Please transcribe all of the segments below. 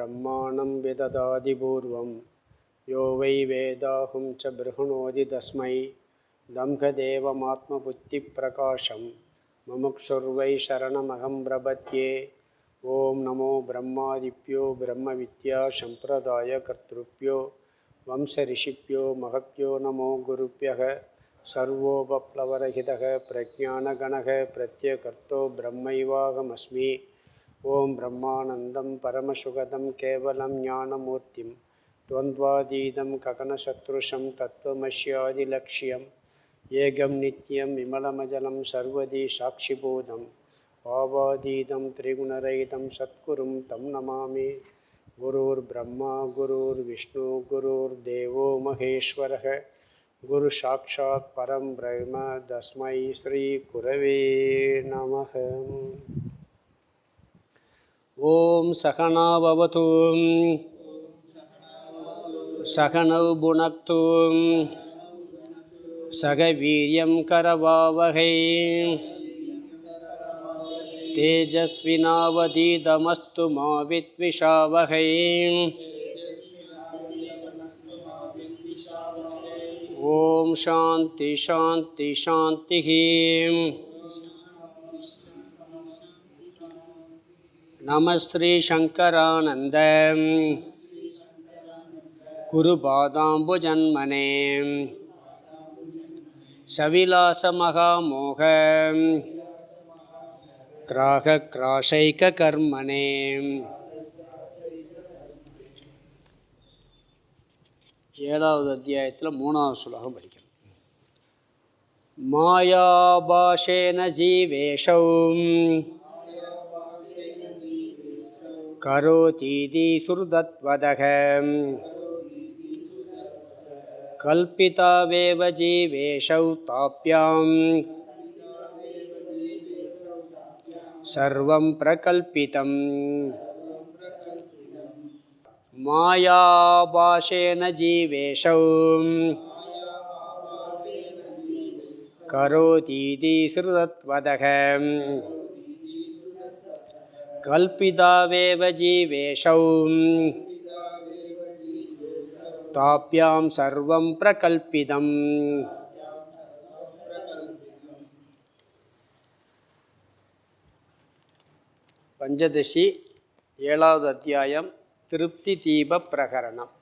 ब्रह्माणं विददाति पूर्वं यो वै वेदाहुं च बृहणोति तस्मै दम्भदेवमात्मबुद्धिप्रकाशं मुमुक्षुर्वै शरणमहं प्रपद्ये। ओं नमो ब्रह्मादिभ्यो ब्रह्मविद्या सम्प्रदायकर्तृभ्यो वंशऋषिभ्यो महभ्यो नमो गुरुभ्यः। सर्वोपप्लवरहितः प्रज्ञानगणः प्रत्यकर्तो ब्रह्मैवाहमस्मि। ओं ब्रह्मानन्दं परमसुखदं केवलं ज्ञानमूर्तिं द्वन्द्वातीतं गगनसदृशं तत्त्वमस्यादिलक्ष्यम् एकं नित्यं विमलमजलं सर्वदी साक्षिभूतं भावातीतं त्रिगुणरहितं सद्गुरुं तं नमामि। गुरुर्ब्रह्मा गुरुर्विष्णु गुरुर्देवो महेश्वरः गुरुसाक्षात् परं ब्रह्म तस्मै श्रीगुरवे नमः। ओं सहना भवतु सहनौ भुनक्तु सह वीर्यं करवावहै तेजस्विनावधीतमस्तु मा विद्विषावहै। ओं शान्ति शान्ति शान्तिः। नमः श्री शंकरानंद गुरुपादाम्बुजन्मने सविलास महामोह ग्राहक्राशैककर्मणे। ஏழாவது அத்தியாயத்தில் மூணாவது ஸ்லோகம் படிக்கணும். மாயாபாஷேன ஜீவேஷௌ கரோதீதி சுருதத்வதக கல்பிதாவேவ ஜீவேஷௌ தாப்யாம் சர்வம் பிரகல்பிதம். மாயாபாஷேன ஜீவேஷௌ கரோதீதி சுருதத்வதக கல்பிதாவேவ ஜீவேஷௌ தாப்யாம் சர்வம் பிரகல்பிதம். பஞ்சதசி ஏழாவது அத்தியாயம் திருப்தி தீப பிரகரணம்.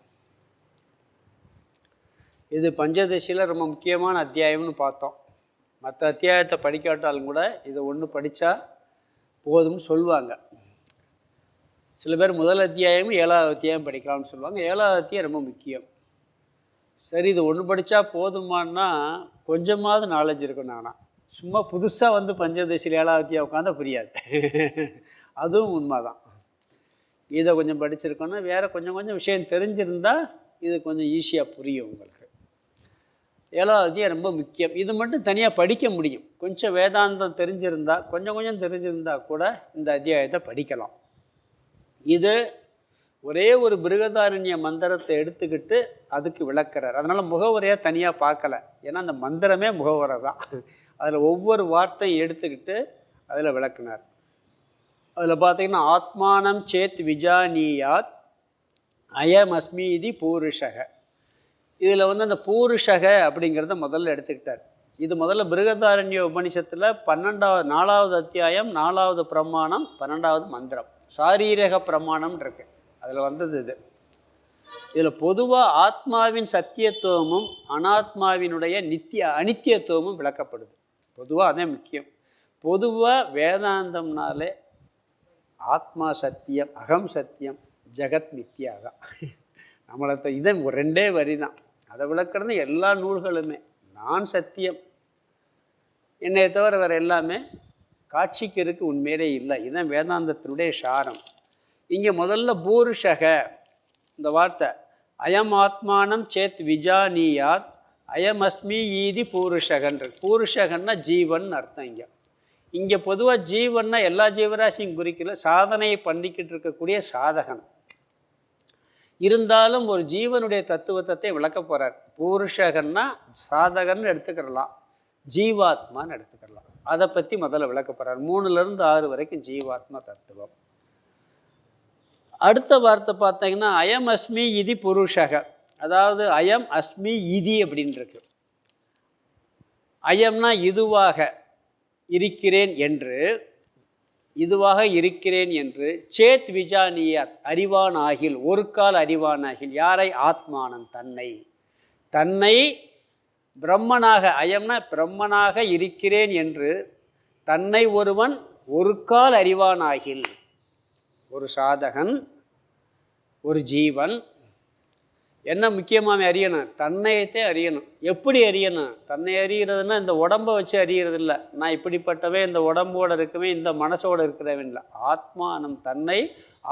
இது பஞ்சதசியில் ரொம்ப முக்கியமான அத்தியாயம்னு பார்த்தோம். மற்ற அத்தியாயத்தை படிக்காட்டாலும் கூட இதை ஒன்று படித்தா போதும்னு சொல்லுவாங்க. சில பேர் முதல் அத்தியாயமும் ஏழாவது அத்தியாயம் படிக்கலாம்னு சொல்லுவாங்க. ஏழாவது அத்தியாயம் ரொம்ப முக்கியம். சரி, இது ஒன்று படித்தா போதுமானா கொஞ்சமாவது நாலேஜ் இருக்கும். நானா சும்மா புதுசாக வந்து பஞ்சதசியில் ஏழாவது அத்தியாயம் உட்காந்தா புரியாது. அதுவும் உண்மை தான். இதை கொஞ்சம் படிச்சிருக்கோன்னா வேறு கொஞ்சம் கொஞ்சம் விஷயம் தெரிஞ்சிருந்தால் இது கொஞ்சம் ஈஸியாக புரியும் உங்களுக்கு. ஏழாவது அத்தியாயம் ரொம்ப முக்கியம். இது மட்டும் தனியாக படிக்க முடியும். கொஞ்சம் வேதாந்தம் தெரிஞ்சிருந்தால் கொஞ்சம் கொஞ்சம் தெரிஞ்சிருந்தால் கூட இந்த அத்தியாயத்தை படிக்கலாம். இது ஒரே ஒரு பிருகதாரண்ய மந்திரத்தை எடுத்துக்கிட்டு அதுக்கு விளக்குறார். அதனால் முகவுரையாக தனியாக பார்க்கலை. ஏன்னா அந்த மந்திரமே முகவுரை தான். அதில் ஒவ்வொரு வார்த்தையும் எடுத்துக்கிட்டு அதில் விளக்குனார். அதில் பார்த்திங்கன்னா ஆத்மானம் சேத் விஜானியாத் அயமஸ்மீதி பூருஷக. இதில் வந்து அந்த பூருஷக அப்படிங்கிறத முதல்ல எடுத்துக்கிட்டார். இது முதல்ல பிருகதாரண்ய உபனிஷத்தில் 4வது அத்தியாயம் 4வது பிரமாணம் 12வது மந்திரம் சாரீரக பிரமாணம் இருக்கு. அதில் வந்தது இது. இதில் பொதுவாக ஆத்மாவின் சத்தியத்துவமும் அனாத்மாவினுடைய அனித்தியத்துவமும் விளக்கப்படுது. பொதுவாக அதே முக்கியம். பொதுவாக வேதாந்தம்னாலே ஆத்மா சத்தியம், அகம் சத்தியம், ஜெகத் மித்யா தான். நம்மளை இதை ரெண்டே வரி தான். அதை விளக்குறது எல்லா நூல்களுமே. நான் சத்தியம், என்னை தவிர வேறு எல்லாமே காட்சிக்கு இருக்கு, உண்மையிலே இல்லை. இதுதான் வேதாந்தத்தினுடைய சாரம். இங்கே முதல்ல பூருஷக இந்த வார்த்தை அயம் ஆத்மானம் சேத் விஜானியாத் அயமஸ்மி ஈதி பூருஷகன்ற. பூருஷகன்னா ஜீவன் அர்த்தம். இங்கே பொதுவாக ஜீவன்னா எல்லா ஜீவராசியும் குறிக்கல, சாதனையை பண்ணிக்கிட்டு இருக்கக்கூடிய சாதகன். இருந்தாலும் ஒரு ஜீவனுடைய தத்துவத்தை விளக்க போகிறார். பூருஷகன்னா சாதகன் எடுத்துக்கிறலாம், ஜீவாத்மான்னு எடுத்துக்கலாம். அதை பற்றி முதல்ல விளக்க போகிறார். 3லேருந்து 6 வரைக்கும் ஜீவாத்மா தத்துவம். அடுத்த வார்த்தை பார்த்தீங்கன்னா அயம் அஸ்மி இதி புருஷக, அதாவது அயம் அஸ்மி இதி அப்படின்ருக்கு. அயம்னா இதுவாக இருக்கிறேன் என்று, இதுவாக இருக்கிறேன் என்று, சேத் விஜானியாத் அறிவான் ஆகில், ஒரு கால் அறிவான் ஆகில். யாரை? ஆத்மானன், தன்னை. தன்னை பிரம்மனாக, அயம்னா பிரம்மனாக இருக்கிறேன் என்று தன்னை ஒருவன் ஒரு கால் அறிவான் ஆகில். ஒரு சாதகன், ஒரு ஜீவன் என்ன முக்கியமாக அறியணும்? தன்னையத்தே அறியணும். எப்படி அறியணும்? தன்னை அறிகிறதுனா இந்த உடம்பை வச்சு அறிகிறது இல்லை. நான் இப்படிப்பட்டவே, இந்த உடம்போடு இருக்கவே, இந்த மனசோடு இருக்கிறவன் இல்லை. ஆத்மானம், தன்னை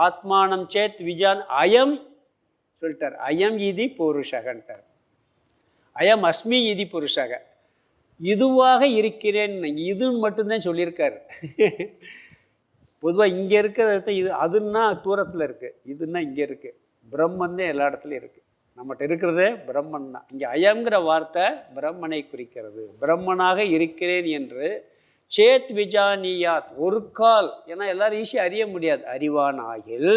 ஆத்மானம் சேத் விஜான் அயம் சொல்லிட்டார். அயம் இதி புருஷகன்ட்டார். அயம் அஸ்மி இதி புருஷக, இதுவாக இருக்கிறேன். இதுன்னு மட்டும்தான் சொல்லியிருக்காரு. பொதுவாக இங்கே இருக்கிற இது, அதுன்னா தூரத்தில் இருக்குது, இதுன்னா இங்கே இருக்குது. பிரம்மன் தான் எல்லா இடத்துலையும் இருக்குது. நம்மகிட்ட இருக்கிறதே பிரம்மன் தான். இங்கே அயங்கிற வார்த்தை பிரம்மனை குறிக்கிறது. பிரம்மனாக இருக்கிறேன் என்று சேத் விஜானியாத், ஒரு கால், ஏன்னா எல்லோரும் ஈஸியாக அறிய முடியாது, அறிவான் ஆகில்.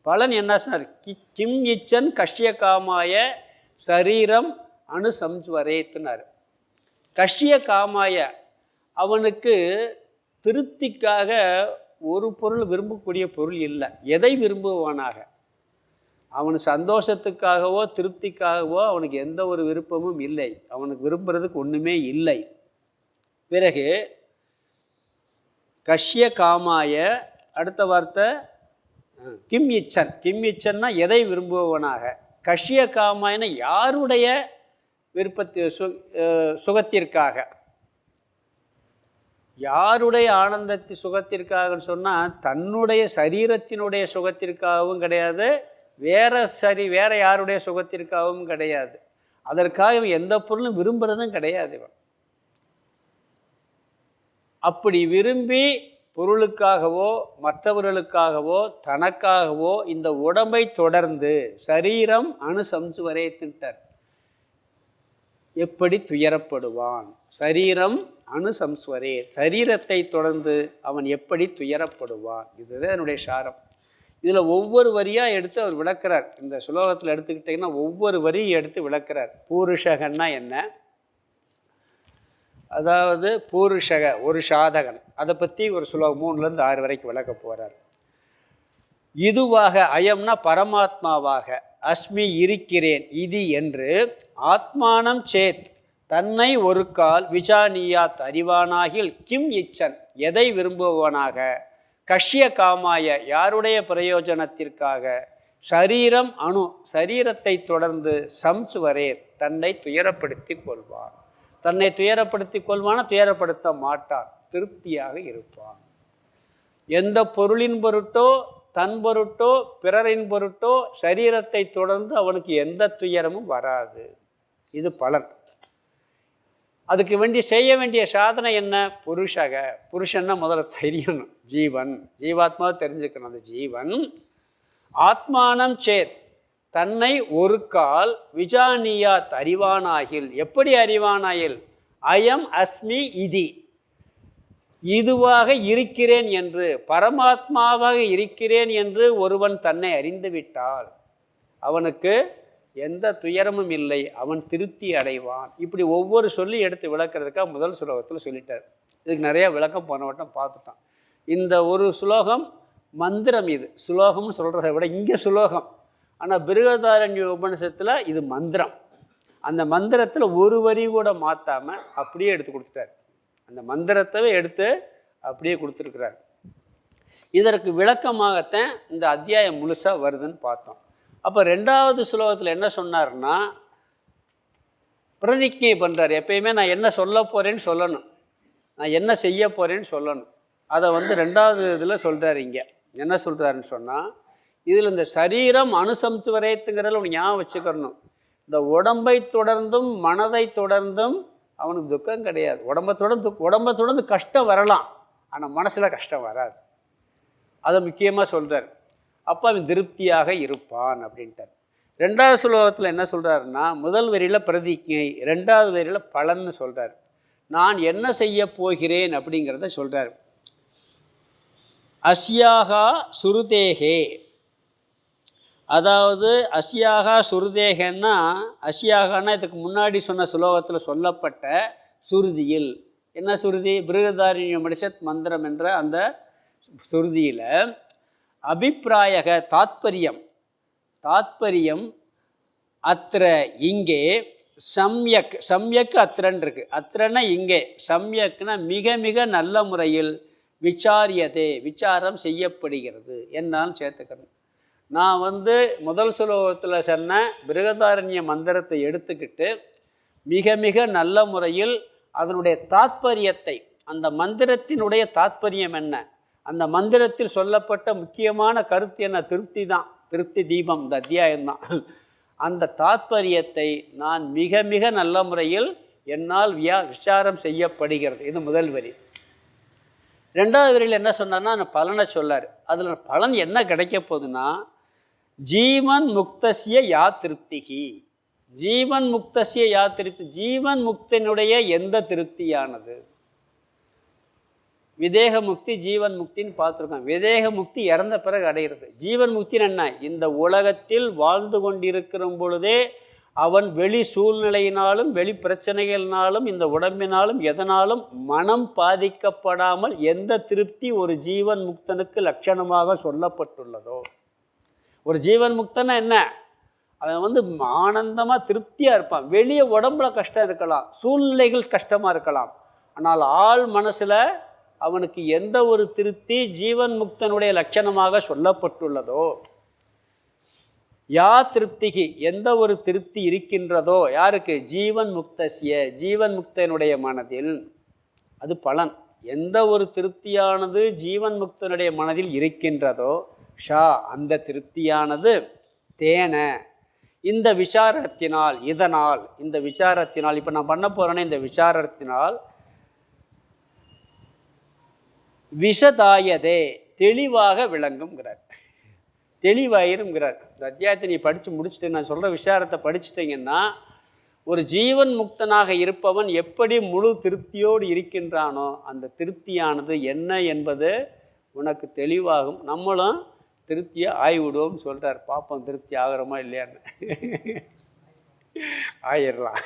பலன் என்ன சொன்னார்? கிம் இச்சன் கஷ்ய காமாய சரீரம் அணுசம்ஸ்வரேத்துனார். கஷ்ய காமாய, அவனுக்கு திருப்திக்காக ஒரு பொருள் விரும்பக்கூடிய பொருள் இல்லை. எதை விரும்புவானாக? அவனு சந்தோஷத்துக்காகவோ திருப்திக்காகவோ அவனுக்கு எந்த ஒரு விருப்பமும் இல்லை. அவனுக்கு விரும்புறதுக்கு ஒன்றுமே இல்லை. பிறகு கஷ்ய காமாய, அடுத்த வார்த்தை கிம் இச்சன். கிம் இச்சன்னா எதை விரும்புவனாக. கஷ்ய காமாயன யாருடைய விருப்பத்தை, சுகத்திற்காக, யாருடைய ஆனந்தத்தை சுகத்திற்காகன்னு சொன்னால் தன்னுடைய சரீரத்தினுடைய சுகத்திற்காகவும் கிடையாது, வேற யாருடைய சுகத்திற்காகவும் கிடையாது. அதற்காக எந்த பொருளும் விரும்புகிறதும் கிடையாது. இவன் அப்படி விரும்பி பொருளுக்காகவோ மற்றவர்களுக்காகவோ தனக்காகவோ இந்த உடம்பை தொடர்ந்து சரீரம் அணுசம்சுவரேத்துட்டார். எப்படி துயரப்படுவான்? சரீரம் அணுசம்ஸ்வரே, சரீரத்தை தொடர்ந்து அவன் எப்படி துயரப்படுவான்? இதுதான் என்னுடைய சாரம். இதில் ஒவ்வொரு வரியாக எடுத்து அவர் விளக்கிறார். இந்த சுலோகத்தில் எடுத்துக்கிட்டிங்கன்னா ஒவ்வொரு வரியும் எடுத்து விளக்கிறார். பூருஷகன்னா என்ன, அதாவது பூருஷக ஒரு சாதகன், அதை பற்றி ஒரு சுலோகம் 3லேருந்து 6 வரைக்கும் விளக்க போகிறார். இதுவாக, அயம்னா பரமாத்மாவாக, அஸ்மி இருக்கிறேன், இது என்று ஆத்மானம் சேத் தன்னை ஒரு கால் விஜானியாத் அறிவானாகில், கிம் இச்சன் எதை விரும்புவனாக, கஷ்ய காமாய யாருடைய பிரயோஜனத்திற்காக, சரீரம் அணு சரீரத்தை தொடர்ந்து சம்சுவரே தன்னை துயரப்படுத்தி கொள்வான். தன்னை துயரப்படுத்தி கொள்வான, துயரப்படுத்த மாட்டான், திருப்தியாக இருப்பான். எந்த பொருளின் பொருட்டோ தன் பொருட்டோ பிறரின் பொருட்டோ சரீரத்தை தொடர்ந்து அவனுக்கு எந்த துயரமும் வராது. இது பலன். அதுக்கு வேண்டி செய்ய வேண்டிய சாதனை என்ன? புருஷக, புருஷன்னா முதல்ல தெரியணும், ஜீவன், ஜீவாத்மாவை தெரிஞ்சுக்கணும். அந்த ஜீவன் ஆத்மானம் சேத் தன்னை ஒரு கால் விஜானியாத் அறிவானாகில். எப்படி அறிவானாயில்? அயம் அஸ்மி இதி, இதுவாக இருக்கிறேன் என்று, பரமாத்மாவாக இருக்கிறேன் என்று ஒருவன் தன்னை அறிந்துவிட்டால் அவனுக்கு எந்த துயரமும் இல்லை, அவன் திருப்தி அடைவான். இப்படி ஒவ்வொரு சொல்லி எடுத்து விளக்கிறதுக்காக முதல் சுலோகத்தில் சொல்லிட்டார். இதுக்கு நிறையா விளக்கம் போன வட்டம் பார்த்துட்டான். இந்த ஒரு சுலோகம் மந்திரம். இது சுலோகம்னு சொல்கிறத விட இங்கே சுலோகம். ஆனால் பிருகதாரண்ய உபனிஷத்தில் இது மந்திரம். அந்த மந்திரத்தில் ஒரு வரி கூட மாற்றாமல் அப்படியே எடுத்து கொடுத்துட்டார். அந்த மந்திரத்தவே எடுத்து அப்படியே கொடுத்துருக்கிறார். இதற்கு விளக்கமாகத்தான் இந்த அத்தியாயம் முழுசாக வருதுன்னு பார்த்தோம். அப்போ 2வது சுலோகத்தில் என்ன சொன்னார்னா, பிரதிஜை பண்ணுறார். எப்பயுமே நான் என்ன சொல்ல போகிறேன்னு சொல்லணும், நான் என்ன செய்ய போகிறேன்னு சொல்லணும். அதை 2வது இதில் சொல்கிறார். இங்கே என்ன சொல்கிறாருன்னு சொன்னால், இதில் இந்த சரீரம் அணுசம்சுவரேத்துங்கிறதுல ஒன்று ஞாபகம் வச்சுக்கணும். இந்த உடம்பை தொடர்ந்தும் மனதை தொடர்ந்தும் அவனுக்கு துக்கம் கிடையாது. உடம்பை தொடர்ந்து கஷ்டம் வரலாம், ஆனால் மனசில் கஷ்டம் வராது. அதை முக்கியமாக சொல்கிறார். அப்போ அவன் திருப்தியாக இருப்பான் அப்படின்ட்டார். 2வது சுலோகத்தில் என்ன சொல்கிறாருன்னா, முதல் வரியில் பிரதிஜை, 2வது வரியில் பலன்னு சொல்கிறார். நான் என்ன செய்ய போகிறேன் அப்படிங்கிறத சொல்கிறார். அஸ்யாகா சுருதேகே, அதாவது அசியாகா சுருதேகன்னா, அசியாகான்னா இதுக்கு முன்னாடி சொன்ன சுலோகத்தில் சொல்லப்பட்ட சுருதியில், என்ன சுருதி? பிருகதாரண்யமுபனிஷத் மந்திரம் என்ற அந்த சுருதியில் அபிப்பிராயக தாத்பரியம் அத்திர இங்கே, சம்யக் சம்யக் அத்திரன் இருக்கு. அத்திரன்னா இங்கே, சம்யக்னா மிக மிக நல்ல முறையில் விசாரம் செய்யப்படுகிறது என்னாலும் சேர்த்துக்கணும். நான் முதல் சுலோகத்தில் சொன்ன பிருகதாரண்ய மந்திரத்தை எடுத்துக்கிட்டு மிக மிக நல்ல முறையில் அதனுடைய தாத்பரியத்தை, அந்த மந்திரத்தினுடைய தாத்பரியம் என்ன, அந்த மந்திரத்தில் சொல்லப்பட்ட முக்கியமான கருத்து என்ன? திருப்தி தான், திருப்தி தீபம், இந்த அத்தியாயம்தான். அந்த தாத்பரியத்தை நான் மிக மிக நல்ல முறையில் என்னால் விசாரம் செய்யப்படுகிறது. இது முதல் வரி. ரெண்டாவது வரியில் என்ன சொன்னார்னா, அந்த பலனை சொல்லார். அதில் பலன் என்ன கிடைக்க போகுதுன்னா, ஜீவன் முக்தசிய யா திருப்திகி, ஜீவன் முக்தசிய யா திருப்தி, ஜீவன் முக்தனுடைய எந்த திருப்தியானது. விதேக முக்தி ஜீவன் முக்தின்னு பார்த்துருக்கோம். விதேக முக்தி இறந்த பிறகு அடைகிறது. ஜீவன் முக்தின்னு என்ன? இந்த உலகத்தில் வாழ்ந்து கொண்டிருக்கிற பொழுதே அவன் வெளி சூழ்நிலையினாலும் வெளி பிரச்சனைகளினாலும் இந்த உடம்பினாலும் எதனாலும் மனம் பாதிக்கப்படாமல் எந்த திருப்தி ஒரு ஜீவன் முக்தனுக்கு லட்சணமாக சொல்லப்பட்டுள்ளதோ. ஒரு ஜீவன் முக்தனா என்ன? அவன் ஆனந்தமாக திருப்தியாக இருப்பான். வெளியே உடம்புல கஷ்டம் இருக்கலாம், சூழ்நிலைகள் கஷ்டமாக இருக்கலாம், ஆனால் ஆள் மனசில் அவனுக்கு எந்த ஒரு திருப்தி ஜீவன் முக்தனுடைய லட்சணமாக சொல்லப்பட்டுள்ளதோ, யா திருப்திகி எந்த ஒரு திருப்தி இருக்கின்றதோ, யாருக்கு? ஜீவன் முக்தசிய ஜீவன் முக்தனுடைய மனதில், அது பலன். எந்த ஒரு திருப்தியானது ஜீவன் முக்தனுடைய மனதில் இருக்கின்றதோ, ஷா அந்த திருப்தியானது, தேன இந்த விசாரத்தினால், இதனால் இந்த விசாரத்தினால், இப்போ நான் பண்ண போகிறேன்னே இந்த விசாரத்தினால், விஷதாயதே தெளிவாக விளங்குங்கிறார், தெளிவாயிருங்கிறார். இந்த அத்தியாயத்தை நீ படித்து முடிச்சுட்டு நான் சொல்கிற விசாரத்தை படிச்சுட்டிங்கன்னா, ஒரு ஜீவன் முக்தனாக இருப்பவன் எப்படி முழு திருப்தியோடு இருக்கின்றானோ அந்த திருப்தியானது என்ன என்பது உனக்கு தெளிவாகும். நம்மளும் திருப்தியை ஆய்விடுவோம்னு சொல்கிறார். பார்ப்போம் திருப்தி ஆகிறோமா இல்லையான்னு. ஆயிடலாம்.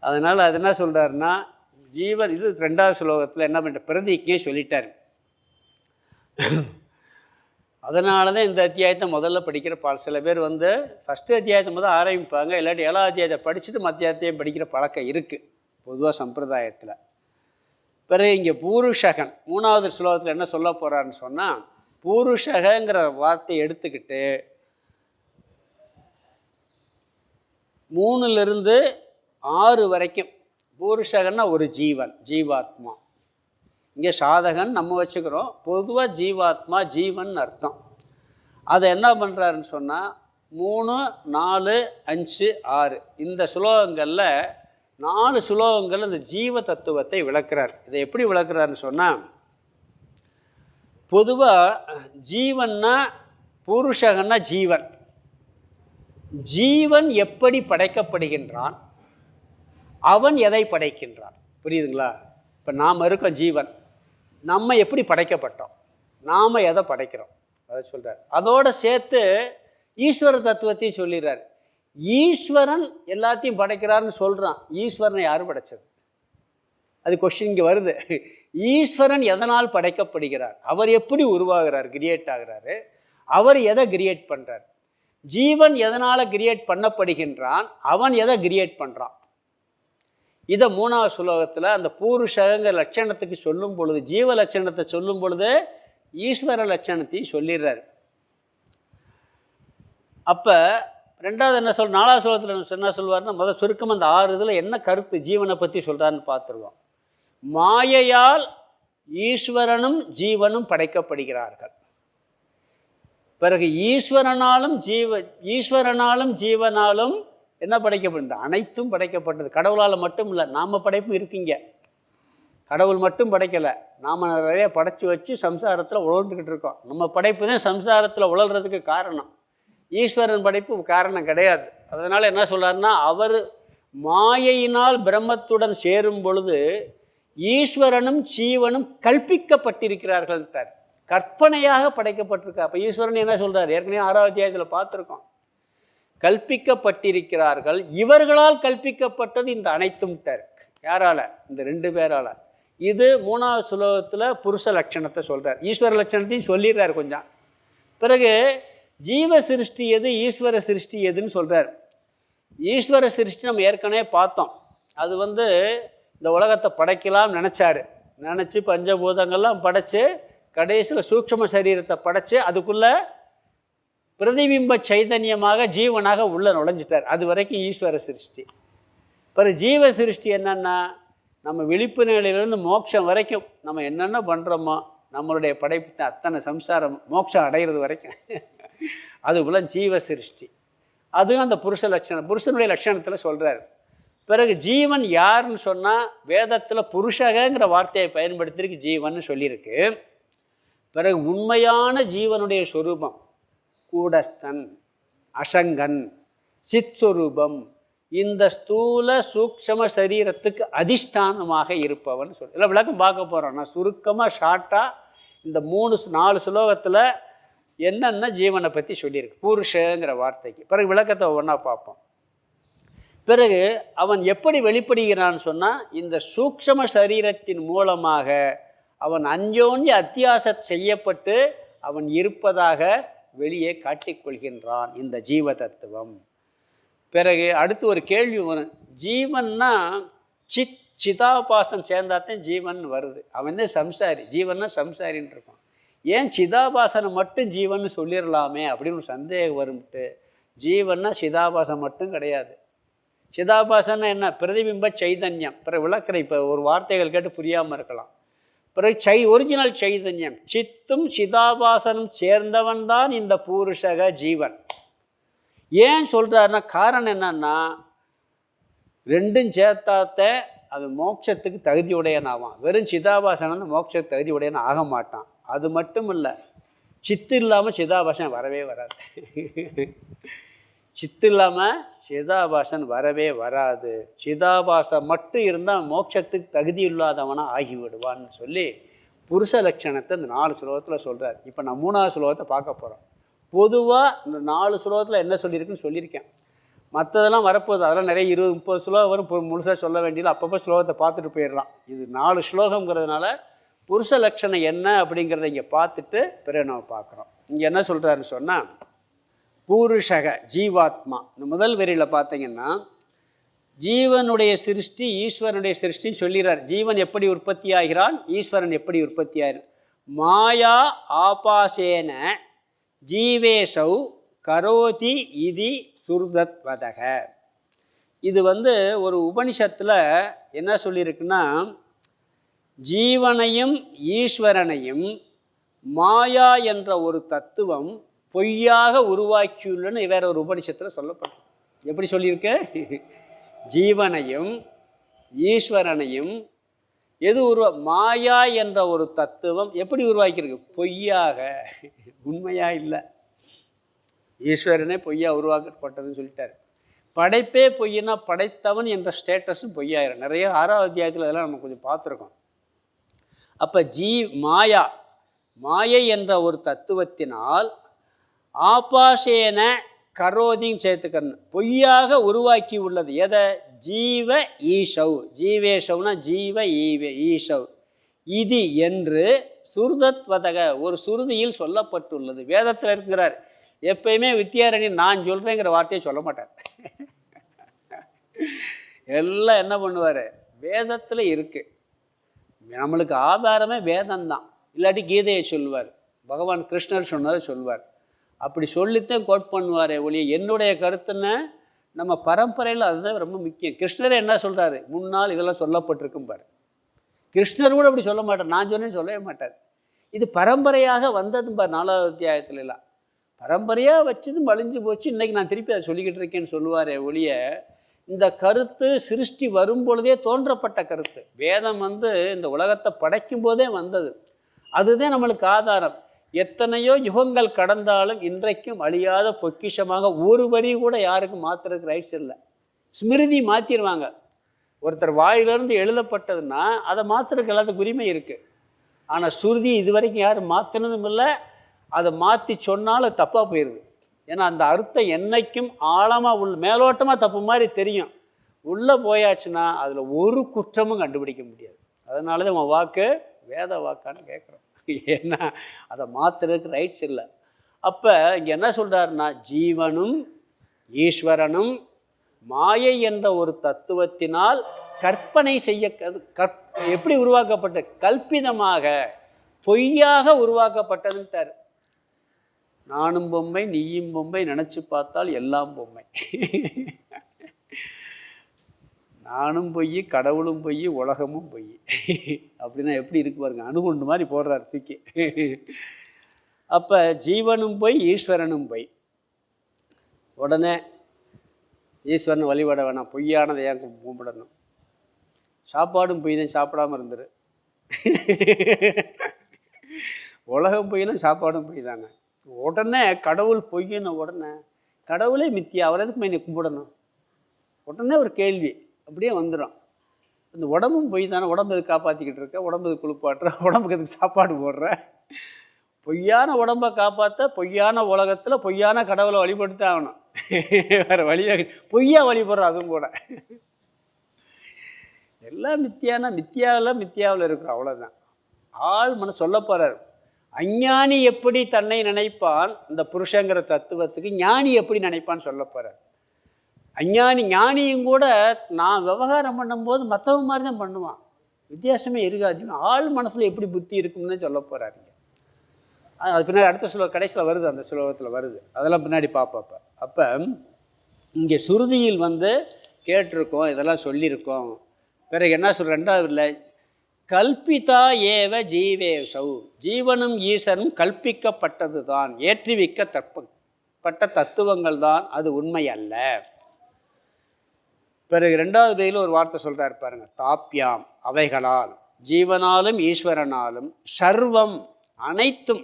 அதனால் அது என்ன சொல்கிறாருன்னா, ஜீவன் இது ரெண்டாவது ஸ்லோகத்தில் என்ன பண்ணுற பிரதிக்கே சொல்லிட்டார். அதனால தான் இந்த அத்தியாயத்தை முதல்ல படிக்கிற சில பேர் ஃபஸ்ட்டு அத்தியாயத்தை முதல் ஆரம்பிப்பாங்க, இல்லாட்டி 7வது அத்தியாயத்தை படிச்சுட்டு மத்தியாயத்தையும் படிக்கிற பழக்கம் இருக்குது பொதுவாக சம்பிரதாயத்தில். பிறகு இங்கே பூருஷகன் 3வது ஸ்லோகத்தில் என்ன சொல்ல போகிறாருன்னு சொன்னால், பூருஷகங்கிற வார்த்தையை எடுத்துக்கிட்டு 3லிருந்து 6 வரைக்கும் பூருஷகன்னா ஒரு ஜீவன், ஜீவாத்மா. இங்கே சாதகன் நம்ம வச்சுக்கிறோம், பொதுவாக ஜீவாத்மா ஜீவன் அர்த்தம். அதை என்ன பண்ணுறாருன்னு சொன்னால் 3, 4, 5, 6 இந்த சுலோகங்களில் 4 சுலோகங்கள் இந்த ஜீவ தத்துவத்தை விளக்குறார். இதை எப்படி விளக்குறாருன்னு சொன்னால், பொதுவாக ஜீவன்னா பூருஷகன்னா ஜீவன், ஜீவன் எப்படி படைக்கப்படுகின்றான், அவன் எதை படைக்கின்றான். புரியுதுங்களா? இப்போ நாம் இருக்கோம் ஜீவன், நம்ம எப்படி படைக்கப்பட்டோம், நாம் எதை படைக்கிறோம் அதை சொல்கிறார். அதோடு சேர்த்து ஈஸ்வர தத்துவத்தையும் சொல்லிடுறார். ஈஸ்வரன் எல்லாத்தையும் படைக்கிறாருன்னு சொல்கிறான். ஈஸ்வரனை யார் படைச்சது? அது கொஸ்டின் இங்கே வருது. ஈஸ்வரன் எதனால் படைக்கப்படுகிறார், அவர் எப்படி உருவாகிறார், கிரியேட் ஆகிறாரு, அவர் எதை கிரியேட் பண்ணுறார், ஜீவன் எதனால் கிரியேட் பண்ணப்படுகின்றான், அவன் எதை கிரியேட் பண்ணுறான். இதை 3வது சுலோகத்தில் அந்த பூருஷகங்கிற லட்சணத்துக்கு சொல்லும் பொழுது, ஜீவ லட்சணத்தை சொல்லும் பொழுது ஈஸ்வர லட்சணத்தையும் சொல்லிடுறாரு. அப்போ 2வது என்ன 4வது சுலோகத்தில் என்ன சொல்வார்னா, முதல் சுருக்கம் அந்த 6 இதில் என்ன கருத்து ஜீவனை பற்றி சொல்கிறாருன்னு பார்த்துருவோம். மாயையால் ஈஸ்வரனும் ஜீவனும் படைக்கப்படுகிறார்கள். பிறகு ஈஸ்வரனாலும் ஜீவனாலும் என்ன படைக்கப்படுது? அனைத்தும் படைக்கப்பட்டது. கடவுளால் மட்டும் இல்லை, நாம் படைப்பும் இருக்குங்க. கடவுள் மட்டும் படைக்கலை, நாம் நிறைய படைச்சி வச்சு சம்சாரத்தில் உழந்துக்கிட்டு இருக்கோம். நம்ம படைப்பு தான் சம்சாரத்தில் உழல்றதுக்கு காரணம். ஈஸ்வரன் படைப்பு காரணம் கிடையாது. அதனால் என்ன சொல்கிறாருன்னா, அவர் மாயையினால் பிரம்மத்துடன் சேரும் பொழுது ஈஸ்வரனும் ஜீவனும் கல்பிக்கப்பட்டிருக்கிறார்கள்ட்டார். கற்பனையாக படைக்கப்பட்டிருக்கா. அப்போ ஈஸ்வரன் என்ன சொல்கிறார்? ஏற்கனவே 6வது அத்தியாயத்தில் பார்த்துருக்கோம். கல்பிக்கப்பட்டிருக்கிறார்கள், இவர்களால் கல்பிக்கப்பட்டது இந்த அனைத்தும் யாரால்? இந்த 2 பேரால். இது 3வது ஸ்லோகத்தில் புருஷ லட்சணத்தை சொல்கிறார். ஈஸ்வர லட்சணத்தையும் சொல்லிடுறார் கொஞ்சம். பிறகு ஜீவ சிருஷ்டி எது, ஈஸ்வர சிருஷ்டி எதுன்னு சொல்கிறார். ஈஸ்வர சிருஷ்டி நம்ம ஏற்கனவே பார்த்தோம். அது இந்த உலகத்தை படைக்கலாம்னு நினச்சி பஞ்சபூதங்கள்லாம் படைத்து கடைசியில் சூக்ஷ்ம சரீரத்தை படைத்து அதுக்குள்ளே பிரதிபிம்ப சைதன்யமாக ஜீவனாக உள்ளே நுழைஞ்சிட்டார். அது வரைக்கும் ஈஸ்வர சிருஷ்டி. பிறகு ஜீவ சிருஷ்டி என்னென்னா, நம்ம விழிப்பு நிலையிலேருந்து மோட்சம் வரைக்கும் நம்ம என்னென்ன பண்ணுறோமோ நம்மளுடைய படைப்பு அத்தனை சம்சாரம் மோட்சம் அடைகிறது வரைக்கும் அதுபோல் ஜீவ சிருஷ்டி. அதுவும் அந்த புருஷ லட்சணம், புருஷனுடைய லட்சணத்தில் சொல்கிறார். பிறகு ஜீவன் யாருன்னு சொன்னால் வேதத்தில் புருஷகங்கிற வார்த்தையை பயன்படுத்தியிருக்கு, ஜீவன் சொல்லியிருக்கு. பிறகு உண்மையான ஜீவனுடைய சொரூபம் கூடஸ்தன், அசங்கன், சித்ஸ்வரூபம், இந்த ஸ்தூல சூக்ஷ்ம சரீரத்துக்கு அதிஷ்டானமாக இருப்பவன் சொல்லி இல்லை விளக்கம் பார்க்க போகிறோம். நான் சுருக்கமாக ஷார்ட்டாக இந்த 3-4 ஸ்லோகத்தில் என்னென்ன ஜீவனை பற்றி சொல்லியிருக்கு புருஷங்கிற வார்த்தைக்கு. பிறகு விளக்கத்தை ஒவ்வொன்றா பார்ப்போம். பிறகு அவன் எப்படி வெளிப்படுகிறான்னு சொன்னால், இந்த சூக்ஷ்ம சரீரத்தின் மூலமாக அவன் அந்யோன்ய அத்தியாச செய்யப்பட்டு அவன் இருப்பதாக வெளியே காட்டிக்கொள்கின்றான் இந்த ஜீவ தத்துவம். பிறகு அடுத்து ஒரு கேள்வி வரும், ஜீவன்னா சிதாபாசம் சேர்ந்தாத்தான் ஜீவன் வருது. அவன் தான் சம்சாரி, ஜீவன்னா சம்சாரின்னு இருப்பான். ஏன் சிதாபாசனை மட்டும் ஜீவன் சொல்லிடலாமே அப்படின்னு ஒரு சந்தேகம் வரும்ட்டு. ஜீவன்னா சிதாபாசம் மட்டும் கிடையாது. சிதாபாசன்னா என்ன? பிரதிபிம்ப சைதன்யம். பிறகு விளக்குற இப்போ ஒரு வார்த்தைகள் கேட்டு புரியாமல் இருக்கலாம். பிறகு ஒரிஜினல் சைதன்யம் சித்தும் சிதாபாசனும் சேர்ந்தவன் தான் இந்த பூருஷக ஜீவன். ஏன் சொல்கிறாருன்னா காரணம் என்னன்னா, 2ம் சேர்த்தாத்த அது மோட்சத்துக்கு தகுதியுடையனாவான். வெறும் சிதாபாசன் மோட்சத்துக்கு தகுதியுடையன ஆக மாட்டான். அது மட்டும் இல்லை, சித்து இல்லாமல் சிதாபாசன் வரவே வராது. சித்து இல்லாமல் சிதாபாசன் வரவே வராது. சிதாபாசம் மட்டும் இருந்தால் மோட்சத்துக்கு தகுதி இல்லாதவனாக ஆகிவிடுவான்னு சொல்லி புருஷ லட்சணத்தை இந்த 4 ஸ்லோகத்தில் சொல்கிறார். இப்போ நான் 3வது ஸ்லோகத்தை பார்க்க போகிறோம். பொதுவாக இந்த 4 ஸ்லோகத்தில் என்ன சொல்லியிருக்குன்னு சொல்லியிருக்கேன். மற்றதெல்லாம் வரப்போகுது, அதெல்லாம் நிறைய 20-30 ஸ்லோகம் வரும். முழுசாக சொல்ல வேண்டியது, அப்பப்போ ஸ்லோகத்தை பார்த்துட்டு போயிடலாம். இது 4 ஸ்லோகங்கிறதுனால புருஷ லட்சணம் என்ன அப்படிங்கிறத இங்கே பார்த்துட்டு பிறகு நம்ம பார்க்குறோம். இங்கே என்ன சொல்கிறாருன்னு சொன்னால், பூருஷக ஜீவாத்மா. இந்த முதல் வரியில் பார்த்தீங்கன்னா ஜீவனுடைய சிருஷ்டி ஈஸ்வரனுடைய சிருஷ்டின்னு சொல்லிடுறார். ஜீவன் எப்படி உற்பத்தி ஆகிறான், ஈஸ்வரன் எப்படி உற்பத்தி ஆகிறான். மாயா ஆபாசேன ஜீவேசௌ கரோதி இதி சுருதத்வதக. இது ஒரு உபனிஷத்தில் என்ன சொல்லியிருக்குன்னா, ஜீவனையும் ஈஸ்வரனையும் மாயா என்ற ஒரு தத்துவம் பொய்யாக உருவாக்கியுள்ளன்னு வேற ஒரு உபனிஷத்தில் சொல்லப்படும். எப்படி சொல்லியிருக்கு? ஜீவனையும் ஈஸ்வரனையும் எது மாயா என்ற ஒரு தத்துவம் எப்படி உருவாக்கியிருக்கு? பொய்யாக, உண்மையாக இல்லை. ஈஸ்வரனே பொய்யா உருவாக்கப்பட்டதுன்னு சொல்லிட்டார். படைப்பே பொய்னா படைத்தவன் என்ற ஸ்டேட்டஸும் பொய்யாயிரும். நிறைய 6வது அத்தியாயத்தில் அதெல்லாம் நம்ம கொஞ்சம் பார்த்துருக்கோம். அப்போ மாயை என்ற ஒரு தத்துவத்தினால் ஆபாசேன கரோதின்னு சேர்த்துக்கணும், பொய்யாக உருவாக்கி உள்ளது. எதை? ஜீவ ஈஷவ், ஜீவேஷவ்னா ஜீவ ஈஷவ் இது என்று சுருதத்வதக ஒரு சுருதியில் சொல்லப்பட்டுள்ளது. வேதத்தில் இருக்கிறார். எப்பயுமே வித்யாரண்யர் நான் சொல்கிறேங்கிற வார்த்தையை சொல்ல மாட்டார். எல்லாம் என்ன பண்ணுவார்? வேதத்தில் இருக்குது. நம்மளுக்கு ஆதாரமே வேதம்தான். இல்லாட்டி கீதையை சொல்லுவார், பகவான் கிருஷ்ணர் சொன்னதை சொல்வார். அப்படி சொல்லித்தான் கோட் பண்ணுவார் ஒழிய என்னுடைய கருத்துன்னு நம்ம பரம்பரையில் அதுதான் ரொம்ப முக்கியம். கிருஷ்ணரே என்ன சொல்கிறாரு? முன்னால் இதெல்லாம் சொல்லப்பட்டிருக்கும் பாரு. கிருஷ்ணர் கூட அப்படி சொல்ல மாட்டார், நான் சொன்னேன்னு சொல்லவே மாட்டார். இது பரம்பரையாக வந்ததும் பார். 4வது அத்தியாயத்துலலாம் பரம்பரையாக வச்சதும் அழிஞ்சு போச்சு. இன்றைக்கி நான் திருப்பி அதை சொல்லிக்கிட்டு இருக்கேன்னு சொல்லுவார் ஒழிய இந்த கருத்து சிருஷ்டி வரும்பொழுதே தோன்றப்பட்ட கருத்து. வேதம் இந்த உலகத்தை படைக்கும் போதே வந்தது. அதுதான் நம்மளுக்கு ஆதாரம். எத்தனையோ யுகங்கள் கடந்தாலும் இன்றைக்கும் அழியாத பொக்கிஷமாக ஒரு வரி கூட யாருக்கும் மாற்றுறதுக்கு ரைட்ஸ் இல்லை. ஸ்மிருதி மாற்றிடுவாங்க. ஒருத்தர் வாயிலிருந்து எழுதப்பட்டதுன்னா அதை மாற்றுறதுக்கு எல்லாத்துக்கும் உரிமை இருக்குது. ஆனால் சுருதி இது வரைக்கும் யாரும் மாற்றினதும் இல்லை, அதை மாற்றி சொன்னாலும் தப்பாக போயிடுது. ஏன்னா அந்த அர்த்தம் என்றைக்கும் ஆழமாக மேலோட்டமாக தப்பு மாதிரி தெரியும், உள்ளே போயாச்சுன்னா அதில் ஒரு குற்றமும் கண்டுபிடிக்க முடியாது. அதனால தான் உன் வாக்கு வேத வாக்கான்னு கேட்குறோம். ஏன்னா அதை மாற்றுறதுக்கு ரைட்ஸ் இல்லை. அப்போ இங்கே என்ன சொல்கிறாருன்னா, ஜீவனும் ஈஸ்வரனும் மாயை என்ற ஒரு தத்துவத்தினால் கற்பனை செய்ய எப்படி உருவாக்கப்பட்ட, கல்பிதமாக பொய்யாக உருவாக்கப்பட்டதுன்ட்டார். நானும் பொம்மை நீயும் பொம்மை, நினச்சி பார்த்தால் எல்லாம் பொம்மை. நானும் பொய், கடவுளும் பொய், உலகமும் பொய். அப்படின்னா எப்படி இருக்கு பாருங்க, அணுகுண்டு மாதிரி போடுறார் தூக்கி. அப்போ ஜீவனும் பொய், ஈஸ்வரனும் பொய். உடனே ஈஸ்வரனை வழிபட வேணாம், பொய்யானதை ஏன் கும்பிடணும்? சாப்பாடும் பொய் தான், சாப்பிடாமல் இருந்துரு. உலகம் பொய்னா சாப்பாடும் பொய் தாங்க. உடனே கடவுள் பொய்ன்னு உடனே கடவுளே மித்தியா, அவர் எதுக்கு நீ கும்பிடணும்? உடனே ஒரு கேள்வி அப்படியே வந்துடும். இந்த உடம்பும் பொய் தானே, உடம்பு எதுக்கு காப்பாற்றிக்கிட்டு இருக்க, உடம்பு எதுக்கு குளிப்பாட்டுற, உடம்புக்கு எதுக்கு சாப்பாடு போடுற? பொய்யான உடம்பை காப்பாற்ற பொய்யான உலகத்தில் பொய்யான கடவுளை வழிபடுத்த ஆகணும். வேறு வழியாக பொய்யா வழிபடுறோம். அதுவும் கூட எல்லாம் மித்தியானா மித்தியாவில் இருக்கிறோம், அவ்வளோதான். ஆள் மன சொல்ல போகிறார். அஞ்ஞானி எப்படி தன்னை நினைப்பான், இந்த புருஷங்கிற தத்துவத்துக்கு ஞானி எப்படி நினைப்பான்னு சொல்ல போகிறார். ஞானியும் கூட நான் விவகாரம் பண்ணும்போது மற்றவங்க மாதிரி தான் பண்ணுவான், வித்தியாசமே இருக்காது. ஆள் மனசில் எப்படி புத்தி இருக்குன்னு தான் சொல்ல போகிறாருங்க. அது பின்னாடி அடுத்த கடைசியில் வருது, அந்த சுலோகத்தில் வருது, அதெல்லாம் பின்னாடி பார்ப்பப்ப. அப்போ இங்கே சுருதியில் கேட்டிருக்கோம், இதெல்லாம் சொல்லியிருக்கோம். பிறகு என்ன சொல்கிற, ரெண்டாவது இல்லை, கல்பிதா ஏவ ஜீவேசௌ, ஜீவனும் ஈஸ்வரனும் கல்பிக்கப்பட்டது தான், ஏற்றுவிக்கப்பட்ட தத்துவங்கள் தான், அது உண்மை அல்ல. பிறகு ரெண்டாவது பேரில் ஒரு வார்த்தை சொல்கிறார் பாருங்க, தாப்பியாம், அவைகளால், ஜீவனாலும் ஈஸ்வரனாலும், சர்வம் அனைத்தும்,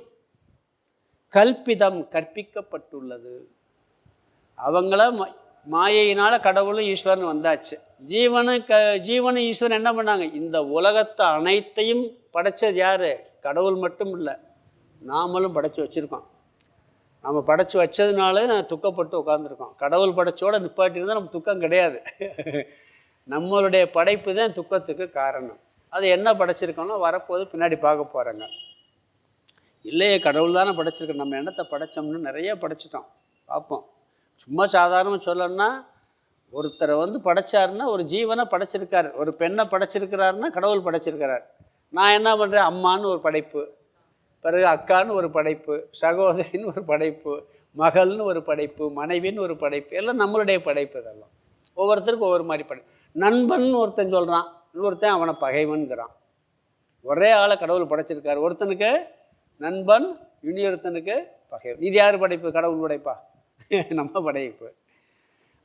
கல்பிதம் கற்பிக்கப்பட்டுள்ளது. அவங்கள மாயையினால் கடவுளும் ஈஸ்வரன் வந்தாச்சு. ஜீவனும் ஈஸ்வரன் என்ன பண்ணாங்க, இந்த உலகத்தை அனைத்தையும் படைச்சது யார்? கடவுள் மட்டும் இல்லை, நாமளும் படைச்சி வச்சுருக்கோம். நம்ம படைச்சி வச்சதுனால நான் துக்கப்பட்டு உட்காந்துருக்கோம். கடவுள் படைச்சோடு நிப்பாட்டியிருந்தால் நம்ம துக்கம் கிடையாது. நம்மளுடைய படைப்பு தான் துக்கத்துக்கு காரணம். அது என்ன படைச்சிருக்கோம்னா வரப்போது பின்னாடி பார்க்க போகிறேங்க. இல்லையே, கடவுள் தானே படைச்சிருக்கோம், நம்ம எண்ணத்தை படைச்சோம்னு நிறைய படைச்சிட்டோம், பார்ப்போம். சும்மா சாதாரணமாக சொல்லணும்னா, ஒருத்தரை படைச்சாருன்னா ஒரு ஜீவனை படைச்சிருக்காரு, ஒரு பெண்ணை படைச்சிருக்கிறாருன்னா கடவுள் படைச்சிருக்கிறார். நான் என்ன பண்ணுறேன், அம்மான்னு ஒரு படைப்பு, பிறகு அக்கான்னு ஒரு படைப்பு, சகோதரின்னு ஒரு படைப்பு, மகள்னு ஒரு படைப்பு, மனைவின்னு ஒரு படைப்பு, எல்லாம் நம்மளுடைய படைப்பு. இதெல்லாம் ஒவ்வொருத்தருக்கும் ஒவ்வொரு மாதிரி படைப்பு. நண்பன் ஒருத்தன் சொல்கிறான், இன்னொருத்தன் அவனை பகைவன்கிறான். ஒரே ஆளை கடவுள் படைச்சிருக்காரு, ஒருத்தனுக்கு நண்பன், இன்னொருத்தனுக்கு பகைவன். இது யார் படைப்பு? கடவுள் படைப்பா? நம்ம படைப்பு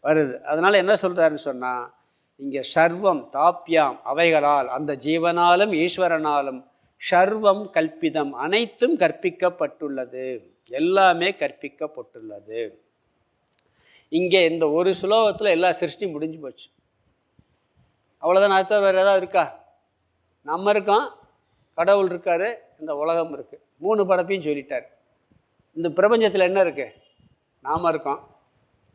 வருது. அதனால் என்ன சொல்கிறாருன்னு சொன்னால், இங்கே சர்வம் தாப்பியாம், அவைகளால், அந்த ஜீவனாலும் ஈஸ்வரனாலும், சர்வம் கல்பிதம், அனைத்தும் கற்பிக்கப்பட்டுள்ளது, எல்லாமே கற்பிக்கப்பட்டுள்ளது. இங்கே இந்த ஒரு சுலோகத்தில் எல்லா சிருஷ்டி முடிஞ்சு போச்சு, அவ்வளோதான். அடுத்த வேறு ஏதாவது இருக்கா? நம்ம இருக்கோம், கடவுள் இருக்கார், இந்த உலகம் இருக்குது, 3 படைப்பையும் சொல்லிட்டார். இந்த பிரபஞ்சத்தில் என்ன இருக்குது? நாம் இருக்கோம்,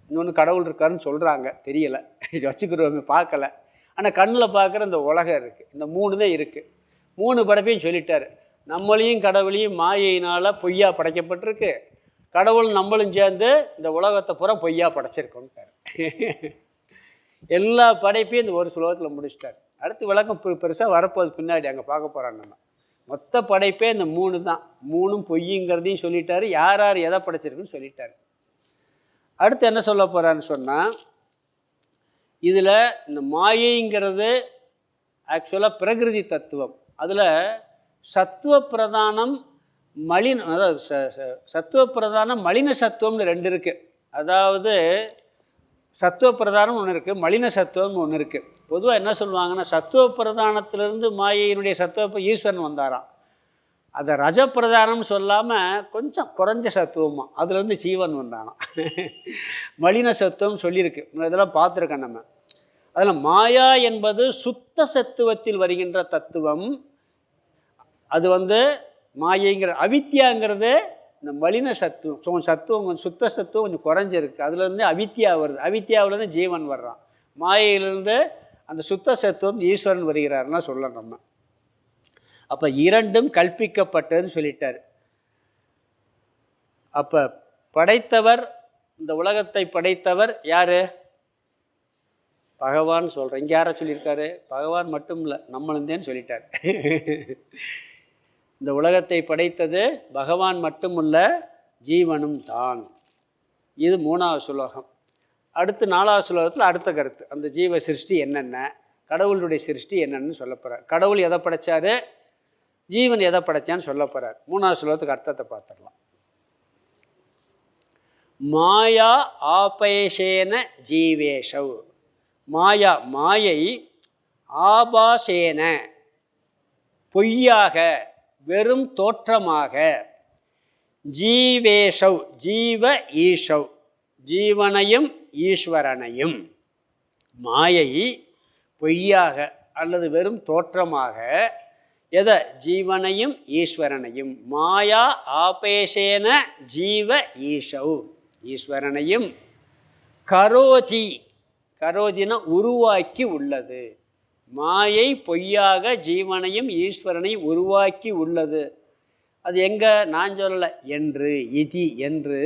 இன்னொன்று கடவுள் இருக்காருன்னு சொல்கிறாங்க, தெரியலை, வச்சுக்கிறோமே, பார்க்கலை. ஆனால் கண்ணில் பார்க்குற இந்த உலகம் இருக்குது, இந்த 3 தான் இருக்குது. 3 படைப்பையும் சொல்லிட்டார். நம்மளையும் கடவுளையும் மாயையினால் பொய்யா படைக்கப்பட்டிருக்கு, கடவுள் நம்மளும் சேர்ந்து இந்த உலகத்தை பூரா பொய்யா படைச்சிருக்கோன்ட்டார். எல்லா படைப்பையும் இந்த ஒரு சுலோகத்தில் முடிச்சிட்டார். அடுத்து விளக்கம் பெருசாக வரப்போகுது பின்னாடி, அங்கே பார்க்க போகிறாங்க. நம்ம மொத்த படைப்பே இந்த 3 தான், 3ம் பொய்யுங்கிறதையும் சொல்லிட்டார், யார் யார் எதை படைச்சிருக்குன்னு சொல்லிட்டார். அடுத்து என்ன சொல்ல போகிறான்னு சொன்னால், இதில் இந்த மாயைங்கிறது ஆக்சுவலாக பிரகிருதி தத்துவம். அதில் சத்துவ பிரதானம் அதாவது சத்துவ பிரதானம் மலின சத்துவம்னு 2 இருக்குது. அதாவது சத்துவ பிரதானம் ஒன்று இருக்குது, மலின சத்துவம்னு ஒன்று இருக்குது. பொதுவாக என்ன சொல்லுவாங்கன்னா, சத்துவ பிரதானத்திலிருந்து மாயையினுடைய சத்துவ ஈஸ்வரன் வந்தாராம். அதை ரஜப்பிரதானம்னு சொல்லாமல் கொஞ்சம் குறைஞ்ச சத்துவமாக அதுலேருந்து ஜீவன் வந்தானாம். மலின சத்துவம் சொல்லியிருக்கு, இதெல்லாம் பார்த்துருக்கேன் நம்ம. அதில் மாயா என்பது சுத்த சத்துவத்தில் வருகின்ற தத்துவம். அது மாயைங்கிற. அவித்யாங்கிறது இந்த மலின சத்துவம், சத்துவம் கொஞ்சம் சுத்த சத்துவம் கொஞ்சம் குறைஞ்சிருக்கு, அதுலேருந்து அவித்யா வருது. அவித்யாவிலேருந்து ஜீவன் வர்றான். மாயையிலேருந்து அந்த சுத்த சத்துவம் ஈஸ்வரன் வருகிறார்னா சொல்லணும் நம்ம. அப்போ இரண்டும் கல்பிக்கப்பட்டதுன்னு சொல்லிட்டார். அப்போ படைத்தவர், இந்த உலகத்தை படைத்தவர் யார்? பகவான் சொல்கிறேன். இங்கே யாரை சொல்லியிருக்காரு? பகவான் மட்டும் இல்லை, நம்மளுந்தேன்னு சொல்லிட்டார். இந்த உலகத்தை படைத்தது பகவான் மட்டுமல்ல, ஜீவனும் தான். இது 3வது சுலோகம். அடுத்து 4வது சுலோகத்தில் அடுத்த கருத்து, அந்த ஜீவ சிருஷ்டி என்னென்ன, கடவுளுடைய சிருஷ்டி என்னென்னு சொல்ல போகிறார். கடவுள் எதை படைத்தார், ஜீவன் எதை படைத்தான்னு சொல்ல போகிறார். 3வது சுலோகத்துக்கு அர்த்தத்தை பார்த்துடலாம். மாயா ஆபேஷேன ஜீவேஷவ். மாயா, மாயை, ஆபாசேன பொய்யாக, வெறும் தோற்றமாக, ஜீவேஷவ் ஜீவ ஈஷவ் ஜீவனையும் ஈஸ்வரனையும், மாயை பொய்யாக அல்லது வெறும் தோற்றமாக எதை? ஜீவனையும் ஈஸ்வரனையும். மாயா ஆபேஷேன ஜீவ ஈஷவ் ஈஸ்வரனையும், கரோதி, கரோதின உருவாக்கி உள்ளது. மாயை பொய்யாக ஜீவனையும் ஈஸ்வரனையும் உருவாக்கி உள்ளது. அது எங்கே? நான் சொல்லலை, என்று இதி என்று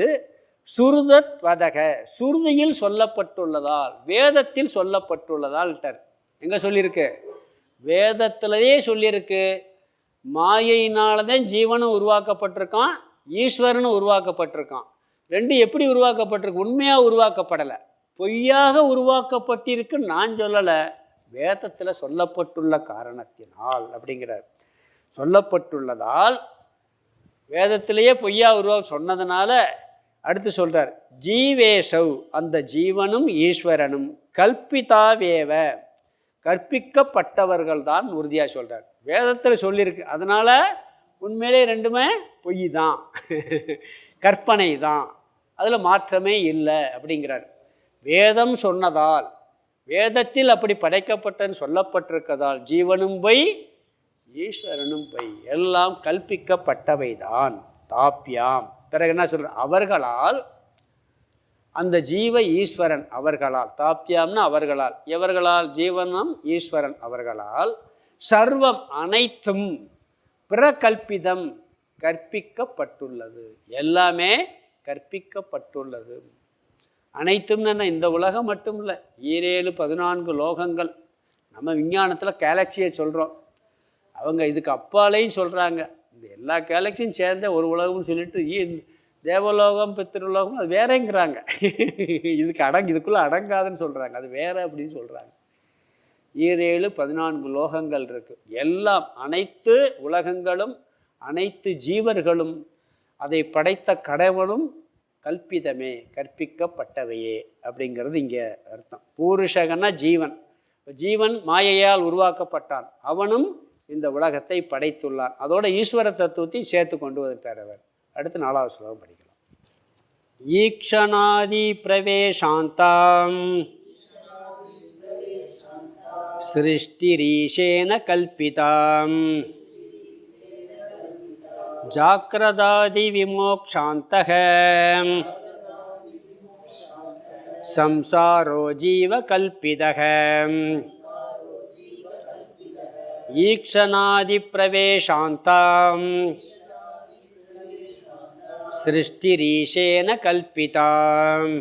சுருதத்வதக சுருதியில் சொல்லப்பட்டுள்ளதால், வேதத்தில் சொல்லப்பட்டுள்ளதால்ட்டார். எங்கே சொல்லியிருக்கு? வேதத்திலேயே சொல்லியிருக்கு. மாயையினால்தான் ஜீவனும் உருவாக்கப்பட்டிருக்கான், ஈஸ்வரனும் உருவாக்கப்பட்டிருக்கான். ரெண்டு எப்படி உருவாக்கப்பட்டிருக்கு? உண்மையாக உருவாக்கப்படலை, பொய்யாக உருவாக்கப்பட்டிருக்குன்னு நான் சொல்லலை, வேதத்தில் சொல்லப்பட்டுள்ள காரணத்தினால் அப்படிங்கிறார். சொல்லப்பட்டுள்ளதால், வேதத்திலேயே பொய்யா சொன்னதுனால அடுத்து சொல்கிறார், ஜீவேஷவ் அந்த ஜீவனும் ஈஸ்வரனும் கல்பிதாவேவ கற்பிக்கப்பட்டவர்கள் தான் உறுதியாக சொல்கிறார். வேதத்தில் சொல்லியிருக்கு, அதனால் உண்மையிலே ரெண்டுமே பொய் தான், கற்பனை தான், அதில் மாற்றமே இல்லை அப்படிங்கிறார். வேதம் சொன்னதால், வேதத்தில் அப்படி படைக்கப்பட்டன்னு சொல்லப்பட்டிருக்கதால் ஜீவனும் பொய் ஈஸ்வரனும் பொய், எல்லாம் கல்பிக்கப்பட்டவை தான். தாப்பியாம் பிறகு என்ன சொல்ற? அவர்களால், அந்த ஜீவ ஈஸ்வரன் அவர்களால், தாப்பியாம்னா அவர்களால், எவர்களால்? ஜீவனும் ஈஸ்வரன் அவர்களால், சர்வம் அனைத்தும் பிரகல்பிதம் கற்பிக்கப்பட்டுள்ளது, எல்லாமே கற்பிக்கப்பட்டுள்ளது. அனைத்தும்னு இந்த உலகம் மட்டும் இல்லை, 7-14 லோகங்கள். நம்ம விஞ்ஞானத்தில் கேலக்சியை சொல்கிறோம், அவங்க இதுக்கு அப்பாலையும் சொல்கிறாங்க. இந்த எல்லா கேலக்சியும் சேர்ந்த ஒரு உலகம்னு சொல்லிட்டு தேவலோகம் பித்திருலோகம் அது வேறேங்கிறாங்க. இதுக்குள்ளே அடங்காதுன்னு சொல்கிறாங்க, அது வேற அப்படின்னு சொல்கிறாங்க. 7-14 லோகங்கள் இருக்குது. எல்லாம், அனைத்து உலகங்களும் அனைத்து ஜீவர்களும் அதை படைத்த கடவுளும் கல்பிதமே கற்பிக்கப்பட்டவையே அப்படிங்கிறது இங்கே அர்த்தம். பூருஷகன்னா ஜீவன். ஜீவன் மாயையால் உருவாக்கப்பட்டான், அவனும் இந்த உலகத்தை படைத்துள்ளான். அதோட ஈஸ்வர தத்துவத்தையும் சேர்த்து கொண்டு வந்துட்டார் அவர். அடுத்து 4வது ஸ்லோகம் படிக்கலாம். ஈக்ஷணாதி பிரவேசாந்தாம் சிருஷ்டிரீஷேன கல்பிதாம் ஜாக்ரதாதி விமோக்ஷாந்தக சம்சாரோ ஜீவ கல்பிதக. ஈக்ஷணாதி பிரவேசாந்தாம் சிருஷ்டிரீஷேன கல்பிதாம்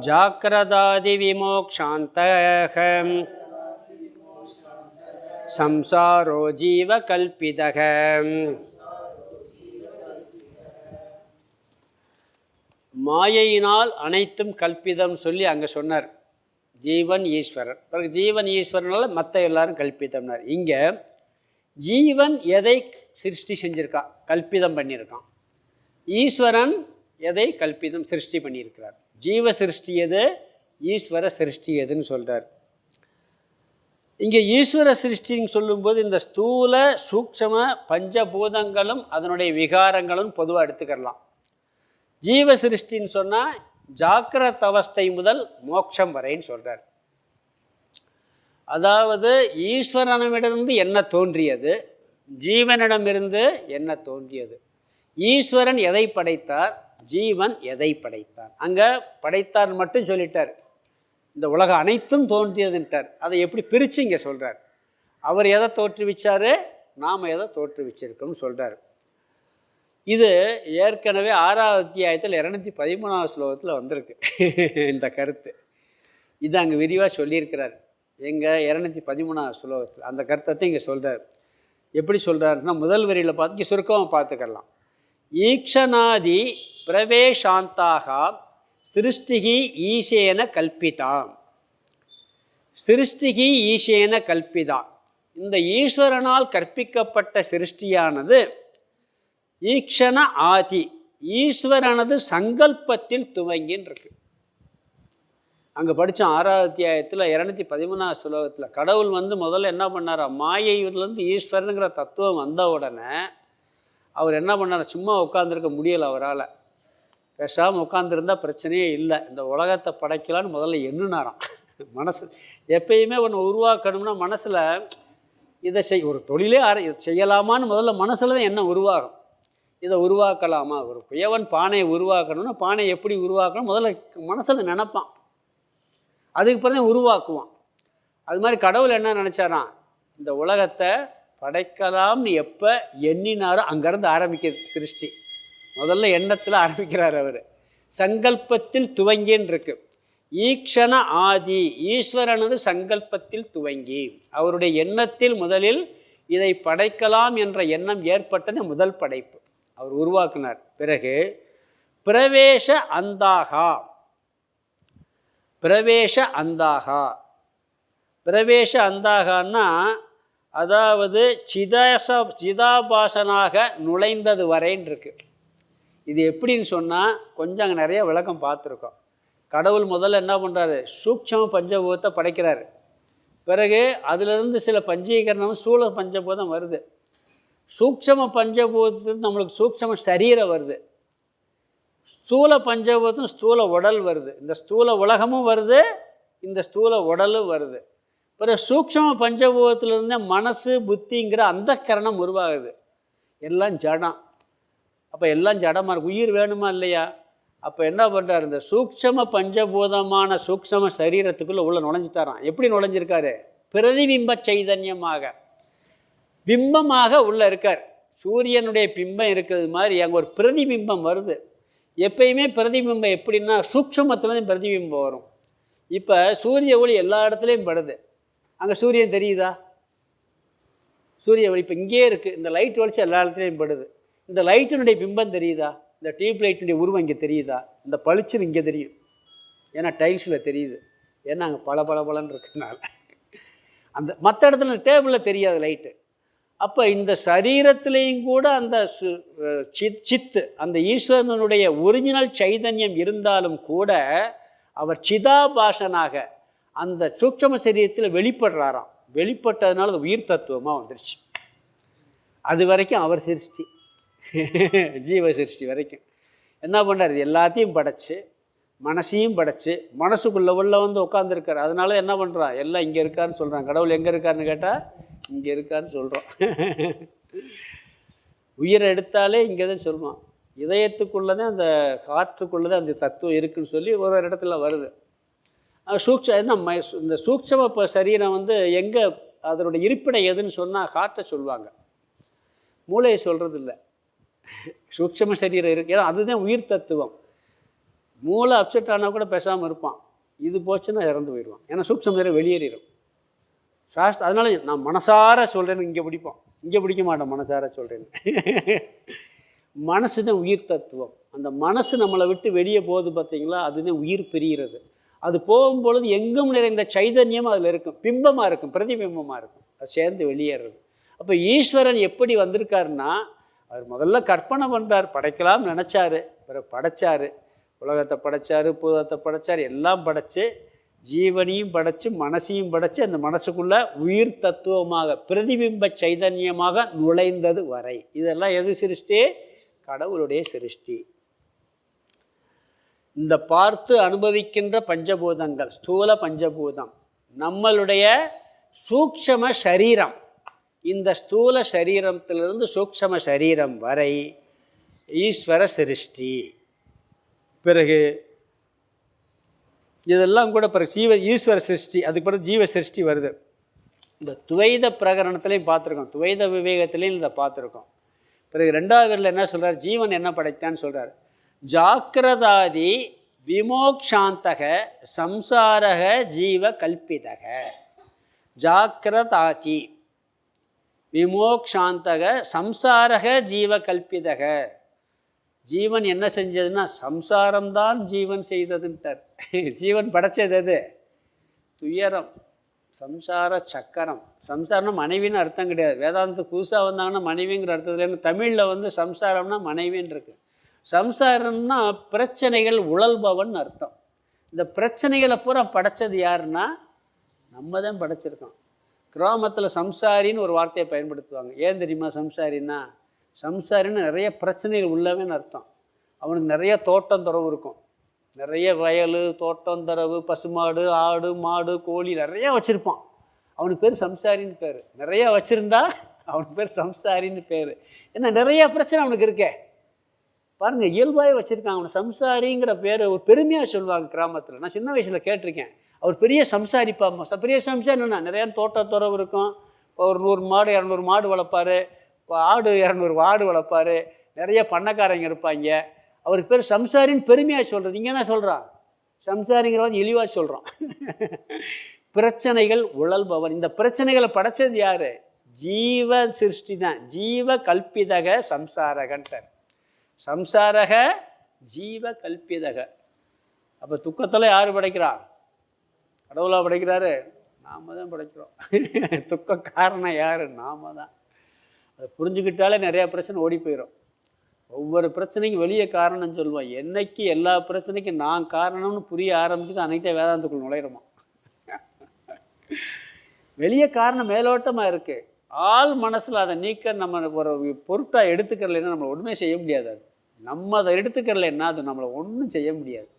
ஜாக்ரதாதி விமோக்ஷாந்தக சம்சாரோ ஜீவ கல்பிதக. மாயையினால் அனைத்தும் கல்பிதம் சொல்லி அங்கே சொன்னார். ஜீவன் ஈஸ்வரன், பிறகு ஜீவன் ஈஸ்வரனால் மற்ற எல்லாரும் கல்பிதம்னார். இங்கே ஜீவன் எதை சிருஷ்டி செஞ்சுருக்கான்? கல்பிதம் பண்ணியிருக்கான். ஈஸ்வரன் எதை கல்பிதம் சிருஷ்டி பண்ணியிருக்கிறார்? ஜீவ சிருஷ்டி எது, ஈஸ்வர சிருஷ்டி எதுன்னு சொல்கிறார். இங்கே ஈஸ்வர சிருஷ்டின்னு சொல்லும்போது இந்த ஸ்தூல சூக்ஷ்ம பஞ்சபூதங்களும் அதனுடைய விகாரங்களும் பொதுவாக எடுத்துக்கலாம். ஜீவ சிருஷ்டின்னு சொன்னால் ஜாக்கிரத அவஸ்தை முதல் மோட்சம் வரைன்னு சொல்கிறார். அதாவது ஈஸ்வரனிடமிருந்து என்ன தோன்றியது, ஜீவனிடமிருந்து என்ன தோன்றியது. ஈஸ்வரன் எதை படைத்தார், ஜீவன் எதை படைத்தார். அங்கே படைத்தார் மட்டும் சொல்லிட்டார், இந்த உலகம் அனைத்தும் தோன்றியதுன்ட்டார். அதை எப்படி பிரித்து இங்கே சொல்கிறார். அவர் எதை தோற்றுவிச்சார், நாம் எதை தோற்றுவிச்சிருக்கோம்னு சொல்கிறார். இது ஏற்கனவே 6வது அத்தியாயத்தில் 213வது ஸ்லோகத்தில் வந்திருக்கு இந்த கருத்து. இது அங்கே விரிவாக சொல்லியிருக்கிறார். எங்கள் 213வது ஸ்லோகத்தில் அந்த கருத்தை இங்கே சொல்கிறார். எப்படி சொல்கிறாருன்னா, முதல் வரியில் பார்த்து இங்கே சுருக்கமாக பார்த்துக்கலாம். ஈக்ஷணாதி பிரவேசாந்தாக சிருஷ்டிகி ஈசேன கல்பிதா. சிருஷ்டிகி ஈசேன கல்பிதா. இந்த ஈஸ்வரனால் கற்பிக்கப்பட்ட சிருஷ்டியானது ஈக்ஷண ஆதி, ஈஸ்வரனது சங்கல்பத்தில் துவங்கின்னு இருக்கு. அங்கே படித்தோம் 6வது அத்தியாயத்தில் 213வது ஸ்லோகத்தில் கடவுள் முதல்ல என்ன பண்ணாரா, மாயையிலேருந்து ஈஸ்வரனுங்கிற தத்துவம் வந்த உடனே அவர் என்ன பண்ணார், சும்மா உட்காந்துருக்க முடியலை அவரால். பேசாமல் உட்காந்துருந்தால் பிரச்சனையே இல்லை, இந்த உலகத்தை படைக்கலான்னு முதல்ல எண்ணுனாராம். மனசு எப்பயுமே ஒன்று உருவாக்கணும்னா மனசில் இதை ஒரு தொழிலே செய்யலாமான்னு முதல்ல மனசில் தான் எண்ணம் உருவாகும். இதை உருவாக்கலாமா, ஒரு குயவன் பானையை உருவாக்கணும்னா பானை எப்படி உருவாக்கணும் முதல்ல மனசில் நினைப்பான், அதுக்கு பிறகு உருவாக்குவான். அது மாதிரி கடவுள் என்ன நினச்சாராம், இந்த உலகத்தை படைக்கலாம்னு எப்போ எண்ணினாரோ அங்கேருந்து ஆரம்பிக்கிறது சிருஷ்டி. முதல்ல எண்ணத்தில் ஆரம்பிக்கிறார் அவர். சங்கல்பத்தில் துவங்கின்னு இருக்கு. ஈக்ஷண ஆதி, ஈஸ்வரனது சங்கல்பத்தில் துவங்கி அவருடைய எண்ணத்தில் முதலில் இதை படைக்கலாம் என்ற எண்ணம் ஏற்பட்டது முதல் படைப்பு அவர் உருவாக்கினார். பிறகு பிரவேச அந்தாகா, பிரவேச அந்தாகா, பிரவேச அந்தாகான்னா அதாவது சிதாபாசனாக நுழைந்தது வரைன்னு இருக்கு. இது எப்படின்னு சொன்னால் கொஞ்சம் அங்கே நிறைய விளக்கம் பார்த்துருக்கோம். கடவுள் முதல்ல என்ன பண்ணுறாரு, சூக்ஷ்ம பஞ்சபூதத்தை படைக்கிறாரு. பிறகு அதிலிருந்து சில பஞ்சீகரணம் ஸ்தூல பஞ்சபூதம் வருது. சூக்ஷ்ம பஞ்சபூதத்துக்கு நம்மளுக்கு சூக்ஷ்ம சரீரம் வருது, ஸ்தூல பஞ்சபூதம் ஸ்தூல உடல் வருது, இந்த ஸ்தூல உலகமும் வருது, இந்த ஸ்தூல உடலும் வருது. பிறகு சூக்ஷ்ம பஞ்சபூதத்திலிருந்தே மனசு புத்திங்கிற அந்த கரணம் உருவாகுது. எல்லாம் ஜடம். அப்போ எல்லாம் ஜடமாக இருக்கு, உயிர் வேணுமா இல்லையா? அப்போ என்ன பண்ணுறாரு, இந்த சூக்ஷ்ம பஞ்சபூதமான சூக்ஷ்ம சரீரத்துக்குள்ளே உள்ள நுழைஞ்சிட்டாரான். எப்படி நுழைஞ்சிருக்காரு, பிரதிபிம்ப சைதன்யமாக பிம்பமாக உள்ளே இருக்கார். சூரியனுடைய பிம்பம் இருக்கிறது மாதிரி அங்கே ஒரு பிரதிபிம்பம் வருது. எப்பயுமே பிரதிபிம்பம் எப்படின்னா சூக்ஷ்மத்துலேருந்து பிரதிபிம்பம் வரும். இப்போ சூரிய ஒளி எல்லா இடத்துலையும் படுது, அங்கே சூரியன் தெரியுதா? சூரிய ஒளி இப்போ இங்கேயே இருக்குது, இந்த லைட் ஒளிச்சு எல்லா இடத்துலையும் படுது. இந்த லைட்டினுடைய பிம்பம் தெரியுதா? இந்த டியூப் லைட்டினுடைய உருவம் இங்கே தெரியுதா? இந்த பளிச்சுன்னு இங்கே தெரியும், ஏன்னா டைல்ஸில் தெரியுது, ஏன்னா அங்கே பளபளன்னு இருக்கிறதுனால. அந்த மற்ற இடத்துல டேபிளில் தெரியாது லைட்டு. அப்போ இந்த சரீரத்திலையும் கூட அந்த சித்து அந்த ஈஸ்வரனுடைய ஒரிஜினல் சைதன்யம் இருந்தாலும் கூட அவர் சிதாபாசனாக அந்த சூக்ஷ்ம சரீரத்தில் வெளிப்படுறாராம். வெளிப்பட்டதுனால அது உயிர் தத்துவமாக வந்துருச்சு. அது வரைக்கும் அவர் சிருஷ்டி, ஜீவ சிருஷ்டி வரைக்கும் என்ன பண்ணார், எல்லாத்தையும் படைச்சு மனசையும் படைச்சு மனசுக்குள்ளே உள்ள உட்காந்துருக்கார். அதனால என்ன பண்ணுறான், எல்லாம் இங்கே இருக்காருன்னு சொல்கிறான். கடவுள் எங்கே இருக்காருன்னு கேட்டால் இங்கே இருக்காருன்னு சொல்கிறோம். உயிரை எடுத்தாலே இங்கே தான் சொல்லுவான், இதயத்துக்குள்ளே தான் அந்த காற்றுக்குள்ளே தான் அந்த தத்துவம் இருக்குதுன்னு சொல்லி ஒரு இடத்துல வருது. இந்த சூக்ஷ்ம சரீரம் எங்கே அதனுடைய இருப்பிடம் எதுன்னு சொன்னால் காற்றை சொல்லுவாங்க, மூளையை சொல்கிறது இல்லை. சூக்ஷ்ம சரீரம் இருக்குது, ஏன்னா அதுதான் உயிர் தத்துவம். மூளை அப்செட் ஆனால் கூட பேசாமல் இருப்பான், இது போச்சுன்னா இறந்து போயிடுவான், ஏன்னா சூக்ஷ்ம சரீரம் வெளியேறிடும். அதனால நான் மனசார சொல்கிறேன்னு இங்கே பிடிப்போம், இங்கே பிடிக்க மாட்டேன் மனசார சொல்கிறேன்னு. மனசு தான் உயிர் தத்துவம். அந்த மனசு நம்மளை விட்டு வெளியே போகுது பார்த்தீங்களா, அதுதான் உயிர் பிரிகிறது. அது போகும்பொழுது எங்கும் நிறைந்த சைதன்யம் அதில் இருக்கும், பிம்பமாக இருக்கும், பிரதிபிம்பமாக இருக்கும், அது சேர்ந்து வெளியேறது. அப்போ ஈஸ்வரன் எப்படி வந்திருக்காருன்னா, அவர் முதல்ல கற்பனை பண்ணுறார், படைக்கலாம்னு நினச்சார், பிறகு படைச்சார், உலகத்தை படைச்சார், பூதத்தை படைச்சார், எல்லாம் படைச்சு ஜீவனையும் படைச்சு மனசையும் படைச்சு அந்த மனசுக்குள்ளே உயிர் தத்துவமாக பிரதிபிம்ப சைதன்யமாக நுழைந்தது வரை. இதெல்லாம் எது சிருஷ்டி, கடவுளுடைய சிருஷ்டி. இந்த பார்த்து அனுபவிக்கின்ற பஞ்சபூதங்கள் ஸ்தூல பஞ்சபூதம், நம்மளுடைய சூக்ஷம சரீரம், இந்த ஸ்தூல சரீரத்திலிருந்து சூக்ஷம சரீரம் வரை ஈஸ்வர சிருஷ்டி. பிறகு இதெல்லாம் கூட பிறகு ஈஸ்வர சிருஷ்டி, அதுக்கு பிறகு ஜீவ சிருஷ்டி வருது. இந்த துவைத பிரகரணத்துலேயும் பார்த்துருக்கோம், துவைத விவேகத்துலேயும் இதை பார்த்துருக்கோம். பிறகு 2வது என்ன சொல்கிறார்? ஜீவன் என்ன படைத்தான்னு சொல்கிறார். ஜாக்கிரதாதி விமோக்ஷாந்தக சம்சாரக ஜீவ கல்பிதக. ஜாக்கிரதாதி விமோக்ஷாந்தக சம்சாரக ஜீவ கல்பிதக. ஜீவன் என்ன செஞ்சதுன்னா சம்சாரம்தான் ஜீவன் செய்ததுன்ட்டார். ஜீவன் படைச்சது அது துயரம், சம்சார சக்கரம். சம்சாரம்னா மனைவின்னு அர்த்தம் கிடையாது. வேதாந்தத்துக்கு புதுசாக வந்தாங்கன்னா மனைவிங்கிற அர்த்தத்தில். ஏன்னா தமிழில் சம்சாரம்னா மனைவின்னு இருக்குது. சம்சாரம்னா பிரச்சனைகள் உழல்பவன் அர்த்தம். இந்த பிரச்சனைகளை பூரா படைச்சது யாருன்னா நம்ம தான் படைச்சிருக்கோம். கிராமத்தில் சம்சாரின்னு ஒரு வார்த்தையை பயன்படுத்துவாங்க. ஏன் தெரியுமா? சம்சாரின்னா சம்சாரின்னு நிறைய பிரச்சனைகள் உள்ளவன்னு அர்த்தம். அவனுக்கு நிறைய தோட்டம் துறவு இருக்கும், நிறைய வயல் தோட்டம் துறவு, பசுமாடு ஆடு மாடு கோழி நிறையா வச்சுருப்பான். அவனுக்கு பேர் சம்சாரின்னு பேர். நிறையா வச்சுருந்தா அவனுக்கு பேர் சம்சாரின்னு பேர். ஏன்னா நிறையா பிரச்சனை அவனுக்கு இருக்கே பாருங்கள், இயல்பாகவே வச்சுருக்கான். அவனை சம்சாரிங்கிற பேர் ஒரு பெருமையாக சொல்லுவாங்க கிராமத்தில். நான் சின்ன வயசில் கேட்டிருக்கேன். அவர் பெரிய சம்சாரிப்பாம்மா. பெரிய சம்சாரின்னா நிறையா தோட்டத்துறவு இருக்கும். ஒரு 100 மாடு 200 மாடு வளர்ப்பார், ஆடு 200 ஆடு வளர்ப்பார், நிறைய பண்ணக்காரங்க இருப்பாங்க. அவருக்கு பேர் சம்சாரின்னு பெருமையாக சொல்கிறது. இங்கே என்ன சொல்கிறான்? சம்சாரிங்கிறவன் இழிவாக சொல்கிறான். பிரச்சனைகள் உழல்பவன். இந்த பிரச்சனைகளை படைச்சது யார்? ஜீவ சிருஷ்டி தான். ஜீவ கல்பிதக சம்சாரகன்ட்டார். சம்சாரக ஜீவ கல்பிதக. அப்போ துக்கத்தில் யார் படைக்கிறான்? கடவுளாக படைக்கிறாரு? நாம தான் படைக்கிறோம். துக்க காரணம் யார்? நாம தான். அதை புரிஞ்சுக்கிட்டாலே நிறையா பிரச்சனை ஓடி போயிடும். ஒவ்வொரு பிரச்சனைக்கும் வெளியே காரணம் சொல்லுவான். என்னைக்கு எல்லா பிரச்சனைக்கும் நான் காரணம்னு புரிய ஆரம்பிக்குது அன்னைக்கே வேதாந்தத்துக்குள் நுழையிறோமா. வெளியே காரணம் மேலோட்டமாக இருக்குது. ஆள் மனசில் அதை நீக்க நம்ம ஒரு பொருட்டாக எடுத்துக்கிறலைன்னா நம்மளை ஒன்றுமே செய்ய முடியாது. அது நம்ம அதை எடுத்துக்கிறலைன்னா அது நம்மளை ஒன்றும் செய்ய முடியாது.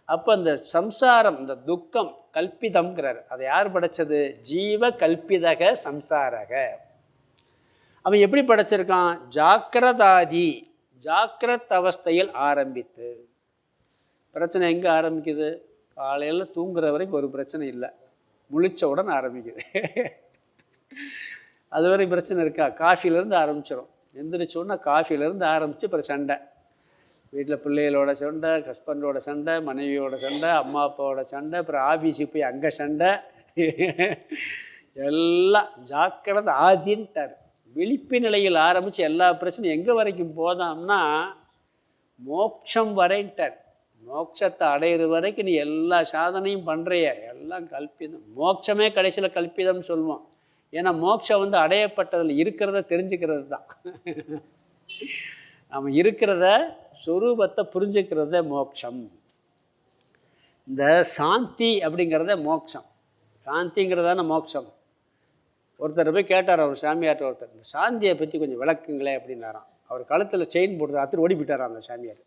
அப்போ இந்த சம்சாரம், இந்த துக்கம் கல்பிதம்ங்கிறார். அதை யார் படைச்சது? ஜீவ கல்பிதக சம்சாரக. அவன் எப்படி படைச்சிருக்கான்? ஜாக்கிரதாதி, ஜாக்கிரத் அவஸ்தையில் ஆரம்பித்து. பிரச்சனை எங்கே ஆரம்பிக்குது? காலையில் தூங்குற வரைக்கும் ஒரு பிரச்சனை இல்லை, முழிச்சவுடன் ஆரம்பிக்குது. அதுவரை பிரச்சனை இருக்கா? காஃபிலேருந்து ஆரம்பிச்சிடும். எந்திரிச்சோன்னா காஃபிலேருந்து ஆரம்பித்து அப்புறம் சண்டை. வீட்டில் பிள்ளைகளோட சண்டை, ஹஸ்பண்டோட சண்டை, மனைவியோட சண்டை, அம்மா அப்பாவோட சண்டை, அப்புறம் ஆஃபீஸுக்கு போய் அங்கே சண்டை. எல்லாம் ஜாக்கிரதை ஆதின்ட்டார். விழிப்பு நிலையில் ஆரம்பித்து எல்லா பிரச்சனையும் எங்கே வரைக்கும் போதாம்னா மோட்சம் வரைன்ட்டார். மோட்சத்தை அடையிற வரைக்கும் நீ எல்லா சாதனையும் பண்ணுறிய, எல்லாம் கல்பிதம். மோட்சமே கடைசியில் கல்பிதம்னு சொல்லுவோம். ஏன்னா மோட்சம் அடையப்பட்டதில் இருக்கிறத தெரிஞ்சுக்கிறது தான். நம்ம இருக்கிறத சொரூபத்தை புரிஞ்சுக்கிறத மோட்சம். இந்த சாந்தி அப்படிங்கிறத மோட்சம். சாந்திங்கிறதான மோட்சம். ஒருத்தர் போய் கேட்டார் அவர் சாமியார்ட்ட, ஒருத்தர் இந்த சாந்தியை பற்றி கொஞ்சம் விளக்குங்களே அப்படின்னாராம். அவர் கழுத்தில் செயின் போட்டு அத்துட்டு ஓடி போயிட்டாராம் அந்த சாமியார்.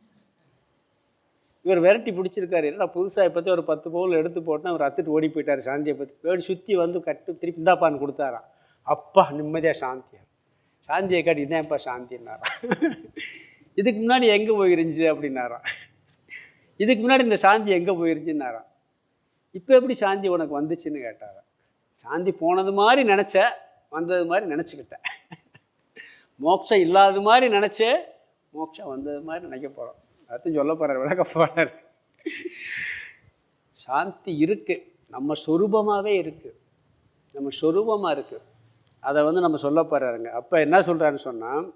இவர் விரட்டி பிடிச்சிருக்காரு. என்ன புதுசாக பற்றி ஒரு 10 பவுல் எடுத்து போட்டேன், அவர் அத்துட்டு ஓடி போயிட்டார். சாந்தியை பற்றி வேடி சுற்றி கட்டு திருப்பி இந்தாப்பான்னு கொடுத்தாராம். அப்பா நிம்மதியாக சாந்தியார். சாந்தியை காட்டி இதான் இப்போ சாந்தின்னாராம். இதுக்கு முன்னாடி எங்கே போயிருந்துச்சு அப்படின்னாராம். இதுக்கு முன்னாடி இந்த சாந்தி எங்கே போயிருந்துச்சுன்னாராம். இப்போ எப்படி சாந்தி உனக்கு வந்துச்சுன்னு கேட்டாராம். சாந்தி போனது மாதிரி நினச்ச, வந்தது மாதிரி நினச்சிக்கிட்டேன். மோட்சம் இல்லாத மாதிரி நினச்சி மோட்சம் வந்தது மாதிரி நினைக்க போகிறோம். அதையும் சொல்ல போகிறார், விளக்க போகிறார். சாந்தி இருக்குது, நம்ம சொரூபமாகவே இருக்குது, நம்ம சொரூபமாக இருக்குது. அதை நம்ம சொல்ல போகிறாருங்க. அப்போ என்ன சொல்கிறாருன்னு சொன்னால்,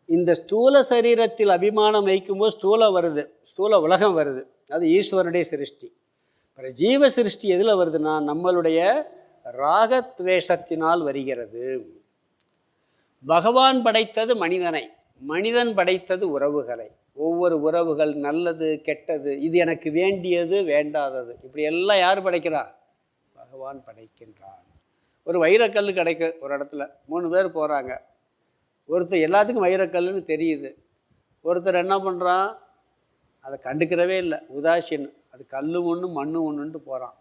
இந்த ஸ்தூல சரீரத்தில் அபிமானம் வைக்கும்போது ஸ்தூலம் வருது, ஸ்தூல உலகம் வருது. அது ஈஸ்வரனுடைய சிருஷ்டி. அப்புறம் ஜீவ சிருஷ்டி எதில் வருதுன்னா நம்மளுடைய ராகத்வேஷத்தினால் வருகிறது. பகவான் படைத்தது மனிதனை, மனிதன் படைத்தது உறவுகளை. ஒவ்வொரு உறவுகள் நல்லது கெட்டது, இது எனக்கு வேண்டியது வேண்டாதது, இப்படி எல்லாம் யார் படைக்கிறா? பகவான் படைக்கின்றான். ஒரு வைரக்கல் கிடைக்கு ஒரு இடத்துல, 3 பேர் போகிறாங்க. ஒருத்தர் எல்லாத்துக்கும் வைரக்கல்லுன்னு தெரியுது, ஒருத்தர் என்ன பண்ணுறான், அதை கண்டுக்கிறவே இல்லை, உதாசீன். அது கல் ஒன்று மண்ணு ஒன்றுன்ட்டு போகிறான்.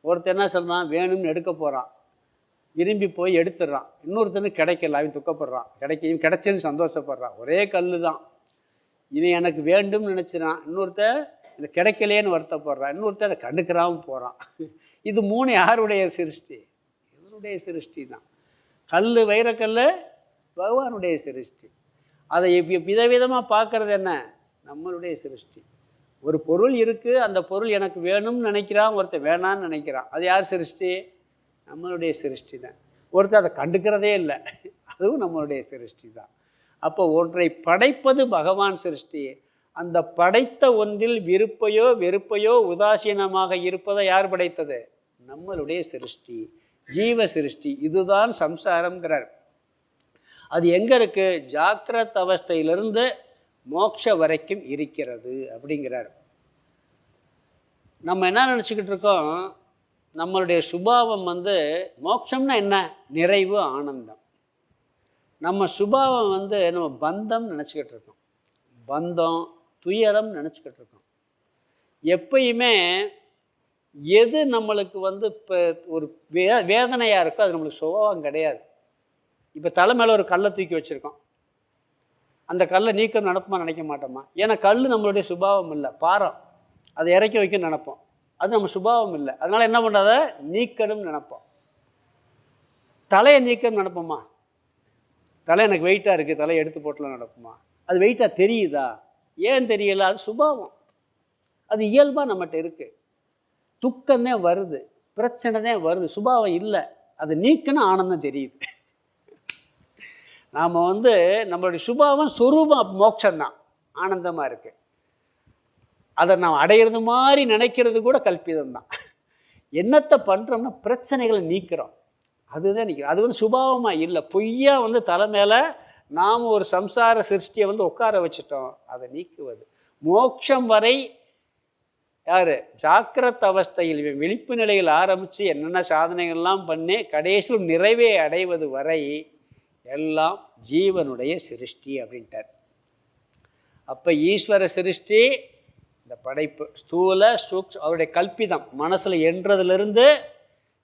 ஒருத்தர் என்ன சொல்கிறான், வேணும்னு எடுக்க போகிறான், விரும்பி போய் எடுத்துடுறான். இன்னொருத்தனுக்கு கிடைக்கல, அவன் துக்கப்படுறான். இவன் கிடைச்சேன்னு சந்தோஷப்படுறான். ஒரே கல் தான். இவன் எனக்கு வேண்டும்னு நினச்சிடான், இன்னொருத்தர் இது கிடைக்கலேன்னு வருத்தப்படுறான், இன்னொருத்தர் அதை கண்டுக்கிறாமல் போகிறான். இது 3 யாருடைய சிருஷ்டி? இவருடைய சிருஷ்டி தான். கல், வைரக்கல் பகவானுடைய சிருஷ்டி. அதை விதவிதமாக பார்க்குறது என்ன? நம்மளுடைய சிருஷ்டி. ஒரு பொருள் இருக்குது, அந்த பொருள் எனக்கு வேணும்னு நினைக்கிறான், ஒருத்தர் வேணான்னு நினைக்கிறான். அது யார் சிருஷ்டி? நம்மளுடைய சிருஷ்டி தான். ஒருத்தர் அதை கண்டுக்கிறதே இல்லை, அதுவும் நம்மளுடைய சிருஷ்டி தான். அப்போ ஒன்றை படைப்பது பகவான் சிருஷ்டி. அந்த படைத்த ஒன்றில் விருப்பையோ வெறுப்பையோ உதாசீனமாக இருப்பதை யார் படைத்தது? நம்மளுடைய சிருஷ்டி, ஜீவ சிருஷ்டி. இதுதான் சம்சாரம்ங்கிறார். அது எங்கே இருக்குது? ஜாக்கிரத் அவஸ்தையிலிருந்து மோட்ச வரைக்கும் இருக்கிறது அப்படிங்கிறார். நம்ம என்ன நினச்சிக்கிட்டு இருக்கோம், நம்மளுடைய சுபாவம் மோட்சம்னா என்ன? நிறைவு, ஆனந்தம். நம்ம சுபாவம் நம்ம பந்தம் நினச்சிக்கிட்டு இருக்கோம். பந்தம், துயரம் நினச்சிக்கிட்டு இருக்கோம். எப்பயுமே எது நம்மளுக்கு இப்போ ஒரு வேதனையாக இருக்கோ அது நம்மளுக்கு சுபாவம் கிடையாது. இப்போ தலை மேலே ஒரு கல்லை தூக்கி வச்சுருக்கோம், அந்த கல்லை நீக்கம் நினப்போமா? நினைக்க மாட்டோமா? ஏன்னா கல் நம்மளுடைய சுபாவம் இல்லை, பாரம். அதை இறக்கி வைக்க நினைப்போம், அது நம்ம சுபாவம் இல்லை. அதனால் என்ன பண்ணுறத நீக்கணும்னு நினைப்போம். தலையை நீக்கணும்னு நினைப்போமா? தலை எனக்கு வெயிட்டாக இருக்குது, தலையை எடுத்து போட்டலாம் நடக்குமா? அது வெயிட்டாக தெரியுதா? ஏன் தெரியலை? அது சுபாவம், அது இயல்பாக நம்மகிட்ட இருக்குது. துக்கம்தான் வருது, பிரச்சனை தான் வருது, சுபாவம் இல்லை. அது நீக்கணும், ஆனந்தம் தெரியுது. நாம் நம்மளுடைய சுபாவம் சொரூபம் மோட்சம்தான், ஆனந்தமாக இருக்குது. அதை நாம் அடையிறது மாதிரி நினைக்கிறது கூட கல்பிதம்தான். என்னத்தை பண்ணுறோம்னா பிரச்சனைகளை நீக்கிறோம், அதுதான் நிற்கிறோம். அது சுபாவமாக இல்லை, பொய்யா தலை மேலே நாம் ஒரு சம்சார சிருஷ்டியை உட்கார வச்சுட்டோம். அதை நீக்குவது மோட்சம் வரை. யார்? ஜாக்கிரத் அவஸ்தையில் விழிப்பு நிலையில் ஆரம்பித்து என்னென்ன சாதனைகள்லாம் பண்ணி கடைசியில் நிறைவே அடைவது வரை எல்லாம் ஜீவனுடைய சிருஷ்டி அப்படின்ட்டார். அப்போ ஈஸ்வர சிருஷ்டி இந்த படைப்பு, ஸ்தூல சூக்ஷ அவருடைய கல்பிதம், மனசில் என்றதுலேருந்து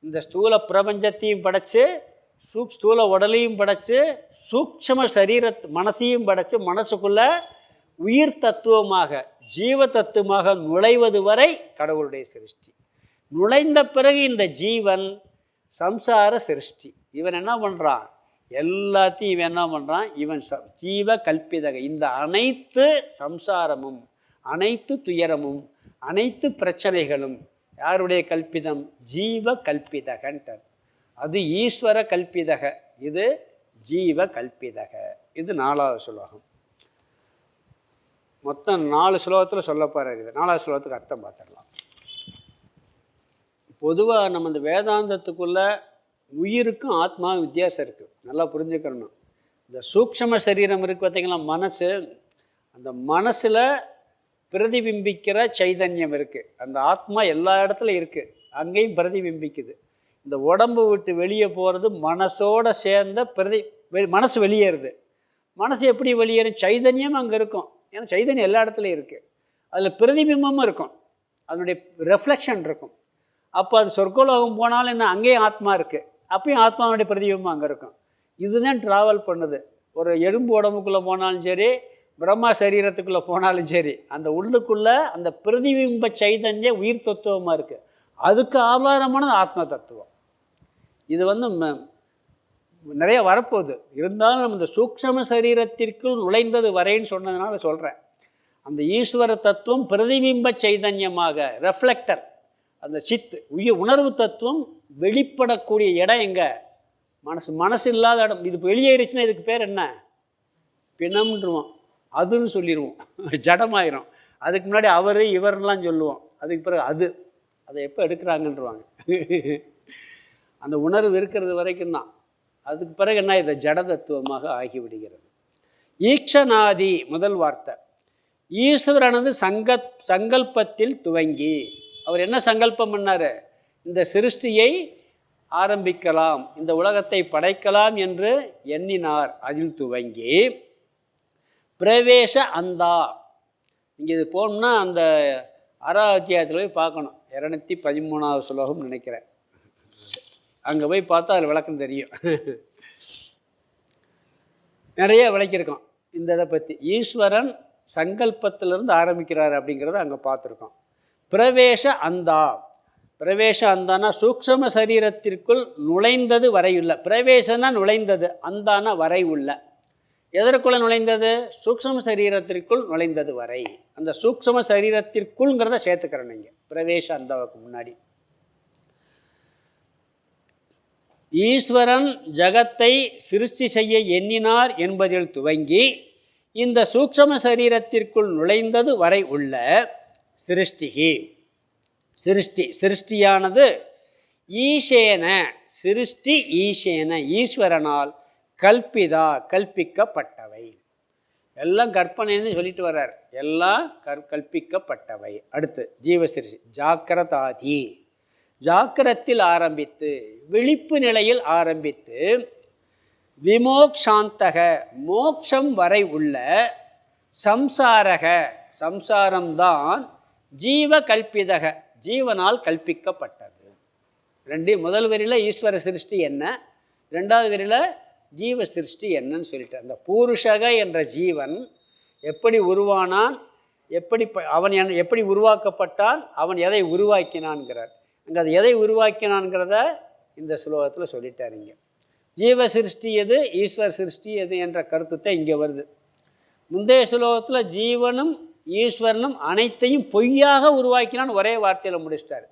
இந்த ஸ்தூல பிரபஞ்சத்தையும் படைத்து, ஸ்தூல உடலையும் படைத்து, சூக்ஷ்ம சரீர மனசையும் படைத்து, மனசுக்குள்ளே உயிர் தத்துவமாக ஜீவ தத்துவமாக நுழைவது வரை கடவுளுடைய சிருஷ்டி. நுழைந்த பிறகு இந்த ஜீவன் சம்சார சிருஷ்டி. இவன் என்ன பண்ணுறான்? எல்லாத்தையும் இவன் என்ன பண்ணுறான்? இவன் ஜீவ கல்பிதக. இந்த அனைத்து சம்சாரமும், அனைத்து துயரமும், அனைத்து பிரச்சனைகளும் யாருடைய கல்பிதம்? ஜீவ கல்பிதகன்ட்டார். அது ஈஸ்வர கல்பிதக, இது ஜீவ கல்பிதக. இது 4வது ஸ்லோகம். மொத்தம் 4 ஸ்லோகத்தில் சொல்ல போகிறார். இது 4வது ஸ்லோகத்துக்கு அர்த்தம் பார்த்துடலாம். பொதுவாக நம்ம இந்த வேதாந்தத்துக்குள்ளே உயிருக்கும் ஆத்மாவும் வித்தியாசம் இருக்குது, நல்லா புரிஞ்சுக்கணும். இந்த சூக்ஷ்ம சரீரம் இருக்குது பார்த்திங்களா, மனசு, அந்த மனசில் பிரதிபிம்பிக்கிற சைதன்யம் இருக்குது. அந்த ஆத்மா எல்லா இடத்துலையும் இருக்குது, அங்கேயும் பிரதிபிம்பிக்குது. இந்த உடம்பு விட்டு வெளியே போகிறது மனசோடு சேர்ந்த மனசு வெளியேறுது. மனசு எப்படி வெளியேறும்? சைதன்யம் அங்கே இருக்கும், ஏன்னா சைதன்யம் எல்லா இடத்துலையும் இருக்குது. அதில் பிரதிபிம்பமும் இருக்கும், அதனுடைய ரெஃப்ளெக்ஷன் இருக்கும். அப்போ அது சொர்க்கலோகம் போனாலும் என்ன, அங்கேயும் ஆத்மா இருக்குது, அப்பயும் ஆத்மாவுடைய பிரதிபிம்பம் அங்கே இருக்கும். இதுதான் ட்ராவல் பண்ணுது. ஒரு எறும்பு உடம்புக்குள்ளே போனாலும் சரி, பிரம்மா சரீரத்துக்குள்ளே போனாலும் சரி, அந்த உள்ளுக்குள்ளே அந்த பிரதிபிம்ப சைதன்யம் உயிர் தத்துவமாக இருக்குது. அதுக்கு ஆதாரமானது ஆத்ம தத்துவம். இது நிறைய வரப்போகுது. இருந்தாலும் நம்ம இந்த சூக்ஷ்ம சரீரத்திற்குள் நுழைந்தது வரைன்னு சொன்னதுனால சொல்கிறேன். அந்த ஈஸ்வர தத்துவம் பிரதிபிம்ப சைதன்யமாக, ரெஃப்ளெக்டர், அந்த சித்து உணர்வு தத்துவம் வெளிப்படக்கூடிய இடம் எங்கே? மனசு. மனசு இல்லாத இடம். இது வெளியேறிச்சுன்னா இதுக்கு பேர் என்ன? பிணம்ன்றுவோம், அதுன்னு சொல்லிடுவோம், ஜடமாயிரும். அதுக்கு முன்னாடி அவர் இவர்லாம் சொல்லுவோம், அதுக்கு பிறகு அதை எப்போ எடுக்கிறாங்கன்றுவாங்க. அந்த உணர்வு இருக்கிறது வரைக்கும் தான். அதுக்கு பிறகு என்ன? இதை ஜட தத்துவமாக ஆகிவிடுகிறது. ஈக்ஷனாதி முதல் வார்த்தை. ஈஸ்வரனது சங்கல்பத்தில் துவங்கி, அவர் என்ன சங்கல்பம் பண்ணார்? இந்த சிருஷ்டியை ஆரம்பிக்கலாம், இந்த உலகத்தை படைக்கலாம் என்று எண்ணினார். அதில் துவங்கி பிரவேச அந்தா. இங்கே இது போகணும்னா அந்த 6வது அத்தியாயத்தில் போய் பார்க்கணும். 213வது ஸ்லோகம் நினைக்கிறேன். அங்கே போய் பார்த்தா அதில் விளக்கம் தெரியும். நிறைய விளக்கியிருக்கோம் இந்த இதை பற்றி. ஈஸ்வரன் சங்கல்பத்திலிருந்து ஆரம்பிக்கிறார் அப்படிங்கிறத அங்கே பார்த்துருக்கோம். பிரவேச அந்தா, பிரவேச அந்தானா சூக்ஷ்ம சரீரத்திற்குள் நுழைந்தது வரை உள்ள. பிரவேசனா நுழைந்தது, அந்தானா வரை உள்ள. எதற்குள்ள நுழைந்தது? சூக்ஷ்ம சரீரத்திற்குள் நுழைந்தது வரை. அந்த சூக்ஷ்ம சரீரத்திற்குள்ங்கிறத சேர்த்துக்கிறேன் நீங்கள் பிரவேச அந்தாவுக்கு முன்னாடி. ஈஸ்வரன் ஜகத்தை சிருஷ்டி செய்ய எண்ணினார் என்பதில் துவங்கி இந்த சூக்ஷ்ம சரீரத்திற்குள் நுழைந்தது வரை உள்ள சிருஷ்டிகி, சிருஷ்டியானது ஈசேன, சிருஷ்டி ஈசேன ஈஸ்வரனால் கல்பிதா கல்பிக்கப்பட்டவை. எல்லாம் கற்பனைன்னு சொல்லிட்டு வர்றார். எல்லாம் கல்பிக்கப்பட்டவை. அடுத்து ஜீவசிருஷ்டி ஜாக்கிரதாதி, ஜாக்கிரத்தில் ஆரம்பித்து விழிப்பு நிலையில் ஆரம்பித்து விமோக்ஷாந்தக மோக்ஷம் வரை உள்ள சம்சாரக, சம்சாரம்தான் ஜீவ கல்பிதக ஜீவனால் கல்பிக்கப்பட்டது. முதல் வரியில் ஈஸ்வர சிருஷ்டி என்ன, ரெண்டாவது வரியில் ஜீவ சிருஷ்டி என்னன்னு சொல்லிட்டு, அந்த பூருஷக என்ற ஜீவன் எப்படி உருவானான், அவன் எப்படி உருவாக்கப்பட்டான், அவன் எதை உருவாக்கினான்கிறார். அங்கே அது எதை உருவாக்கினான்கிறத இந்த ஸ்லோகத்தில் சொல்லிட்டாருங்க. ஜீவ சிருஷ்டி எது, ஈஸ்வர சிருஷ்டி எது என்ற கருத்துத்தை இங்கே வருது. முந்தைய ஸ்லோகத்தில் ஜீவனும் ஈஸ்வரனும் அனைத்தையும் பொய்யாக உருவாக்கினான்னு ஒரே வார்த்தையில் முடிச்சிட்டார்.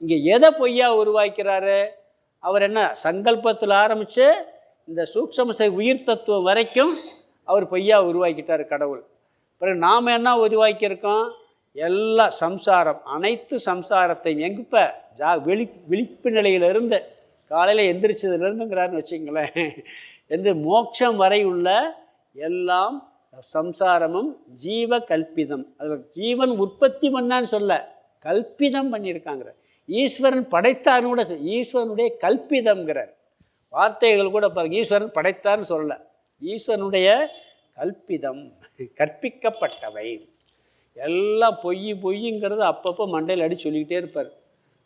இங்கே எதை பொய்யாக உருவாக்கிறாரு? அவர் என்ன சங்கல்பத்தில் ஆரம்பித்து இந்த சூக்ஷ்ம உயிர் தத்துவம் வரைக்கும் அவர் பொய்யா உருவாக்கிட்டார் கடவுள். பிறகு நாம் என்ன உருவாக்கியிருக்கோம்? எல்லா சம்சாரம், அனைத்து சம்சாரத்தையும் எங்கப்போ விழிப்பு நிலையிலிருந்து காலையில் எந்திரிச்சதுலேருந்துங்கிறாருன்னு வச்சுங்களேன், மோட்சம் வரை உள்ள எல்லாம் சம்சாரமும் ஜீவ கல்பிதம். அதில் ஜீவன் உற்பத்தி பண்ணான்னு சொல்ல, கல்பிதம் பண்ணியிருக்காங்கிற. ஈஸ்வரன் படைத்தார்னு கூட ஈஸ்வரனுடைய கல்பிதம்ங்கிறார். வார்த்தைகள் கூட பாருங்கள், ஈஸ்வரன் படைத்தார்னு சொல்லலை, ஈஸ்வரனுடைய கல்பிதம், கற்பிக்கப்பட்டவை. எல்லாம் பொய்யுங்கிறது அப்பப்போ மண்டையில் அடி சொல்லிக்கிட்டே இருப்பார்.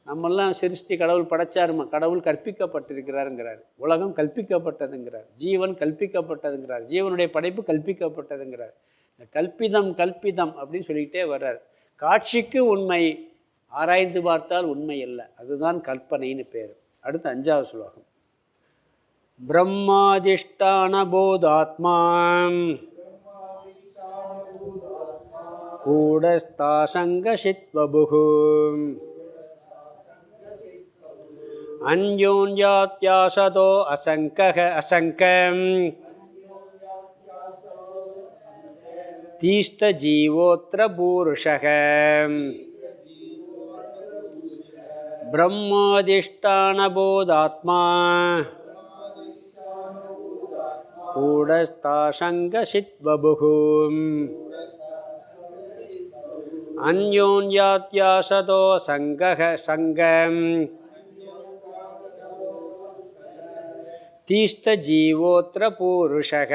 நம்மெல்லாம் சிருஷ்டி கடவுள் படைச்சாருமா, கடவுள் கற்பிக்கப்பட்டிருக்கிறாருங்கிறார். உலகம் கற்பிக்கப்பட்டதுங்கிறார், ஜீவன் கற்பிக்கப்பட்டதுங்கிறார், ஜீவனுடைய படைப்பு கற்பிக்கப்பட்டதுங்கிறார். இந்த கல்பிதம் அப்படின்னு சொல்லிக்கிட்டே வர்றார். காட்சிக்கு உண்மை, ஆராய்ந்து பார்த்தால் உண்மை இல்லை, அதுதான் கற்பனைன்னு பேர். அடுத்து 5வது ஸ்லோகம். பிரம்மாதிஷ்டான போதாத்மா கூடஸ்தாசங்கசித்வபுஹு அன்யோன்யாத்யாசதோ அசங்கம் தீஸ்த ஜீவோத்ர பூருஷக. பிரம்மாதிஷ்டான போதாத்மா கூடஸ்தாசங்கசித்வபுஹு அன்யோன்யாத்யாசதோ சங்கம் தீஸ்த ஜீவோத்ர பூருஷக.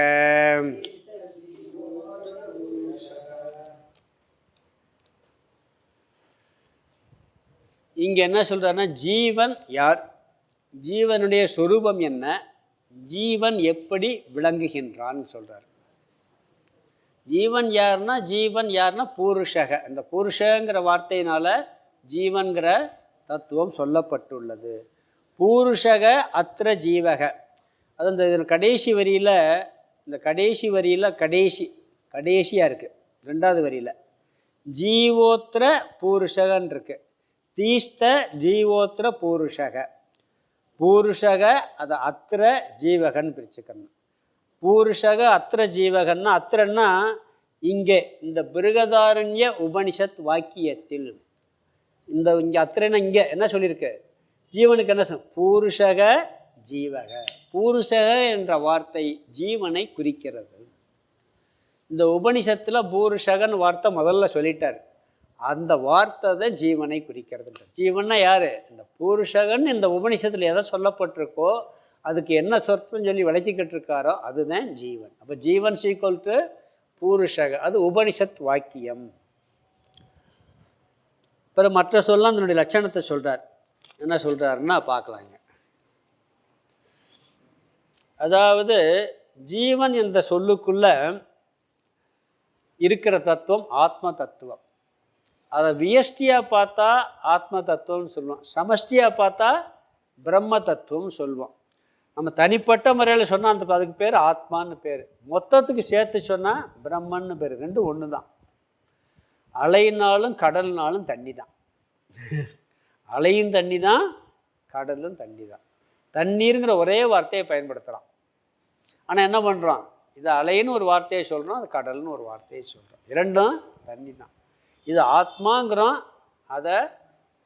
இங்கே என்ன சொல்கிறாருன்னா, ஜீவன் யார், ஜீவனுடைய சொரூபம் என்ன, ஜீவன் எப்படி விளங்குகின்றான்னு சொல்கிறார். ஜீவன் யார்னா பூருஷக. இந்த பூருஷங்கிற வார்த்தையினால் ஜீவன்கிற தத்துவம் சொல்லப்பட்டுள்ளது. பூருஷக அத்திர ஜீவக. அது இந்த கடைசி வரியில் கடைசியாக இருக்குது. 2வது வரியில் ஜீவோத்திர பூருஷகன் இருக்குது. தீஸ்த ஜீவோத்திர பூருஷக. பூருஷக அதை அத்திர ஜீவகன் பிரிச்சுக்கணும். பூருஷக அத்திர ஜீவகன்னா, அத்திரன்னா இங்கே இந்த பிருகதாரண்ய உபனிஷத் வாக்கியத்தில் இங்கே அத்திரன்னா இங்கே என்ன சொல்லியிருக்கு, ஜீவனுக்கு என்ன சொல், பூருஷக ஜீவக. பூருஷக என்ற வார்த்தை ஜீவனை குறிக்கிறது. இந்த உபனிஷத்தில் பூருஷகன் வார்த்தை முதல்ல சொல்லிட்டார். அந்த வார்த்தை தான் ஜீவனை குறிக்கிறது. ஜீவன்னா யார்? இந்த பூருஷகன் இந்த உபனிஷத்தில் எதை சொல்லப்பட்டிருக்கோ அதுக்கு என்ன சொர்த்தம் சொல்லி விளக்கிக்கிட்டு இருக்காரோ அதுதான் ஜீவன். அப்போ ஜீவன் சீக்வல் டு பூருஷக, அது உபனிஷத் வாக்கியம். பிறகு மற்ற சொல்லலாம் அதனுடைய லட்சணத்தை சொல்கிறார். என்ன சொல்கிறாருன்னா பார்க்கலாங்க. அதாவது ஜீவன் என்ற சொல்லுக்குள்ள இருக்கிற தத்துவம் ஆத்ம தத்துவம். அதை வியஷ்டியாக பார்த்தா ஆத்ம தத்துவம்னு சொல்லுவோம், சமஷ்டியாக பார்த்தா பிரம்ம தத்துவம்னு சொல்லுவோம். நம்ம தனிப்பட்ட முறையில் சொன்னால் அந்த அதுக்கு பேர் ஆத்மான்னு பேர். மொத்தத்துக்கு சேர்த்து சொன்னால் பிரம்மன்னு பேர். ரெண்டும் ஒன்று தான். அலைனாலும் கடல்னாலும் தண்ணி தான். அலையும் தண்ணி தான், கடலும் தண்ணி தான். தண்ணீருங்கிற ஒரே வார்த்தையை பயன்படுத்துகிறான். ஆனால் என்ன பண்ணுறான், இது அலைன்னு ஒரு வார்த்தையை சொல்கிறோம், அது கடல்னு ஒரு வார்த்தையை சொல்கிறோம். இரண்டும் தண்ணி தான். இது ஆத்மாங்கிறோம், அதை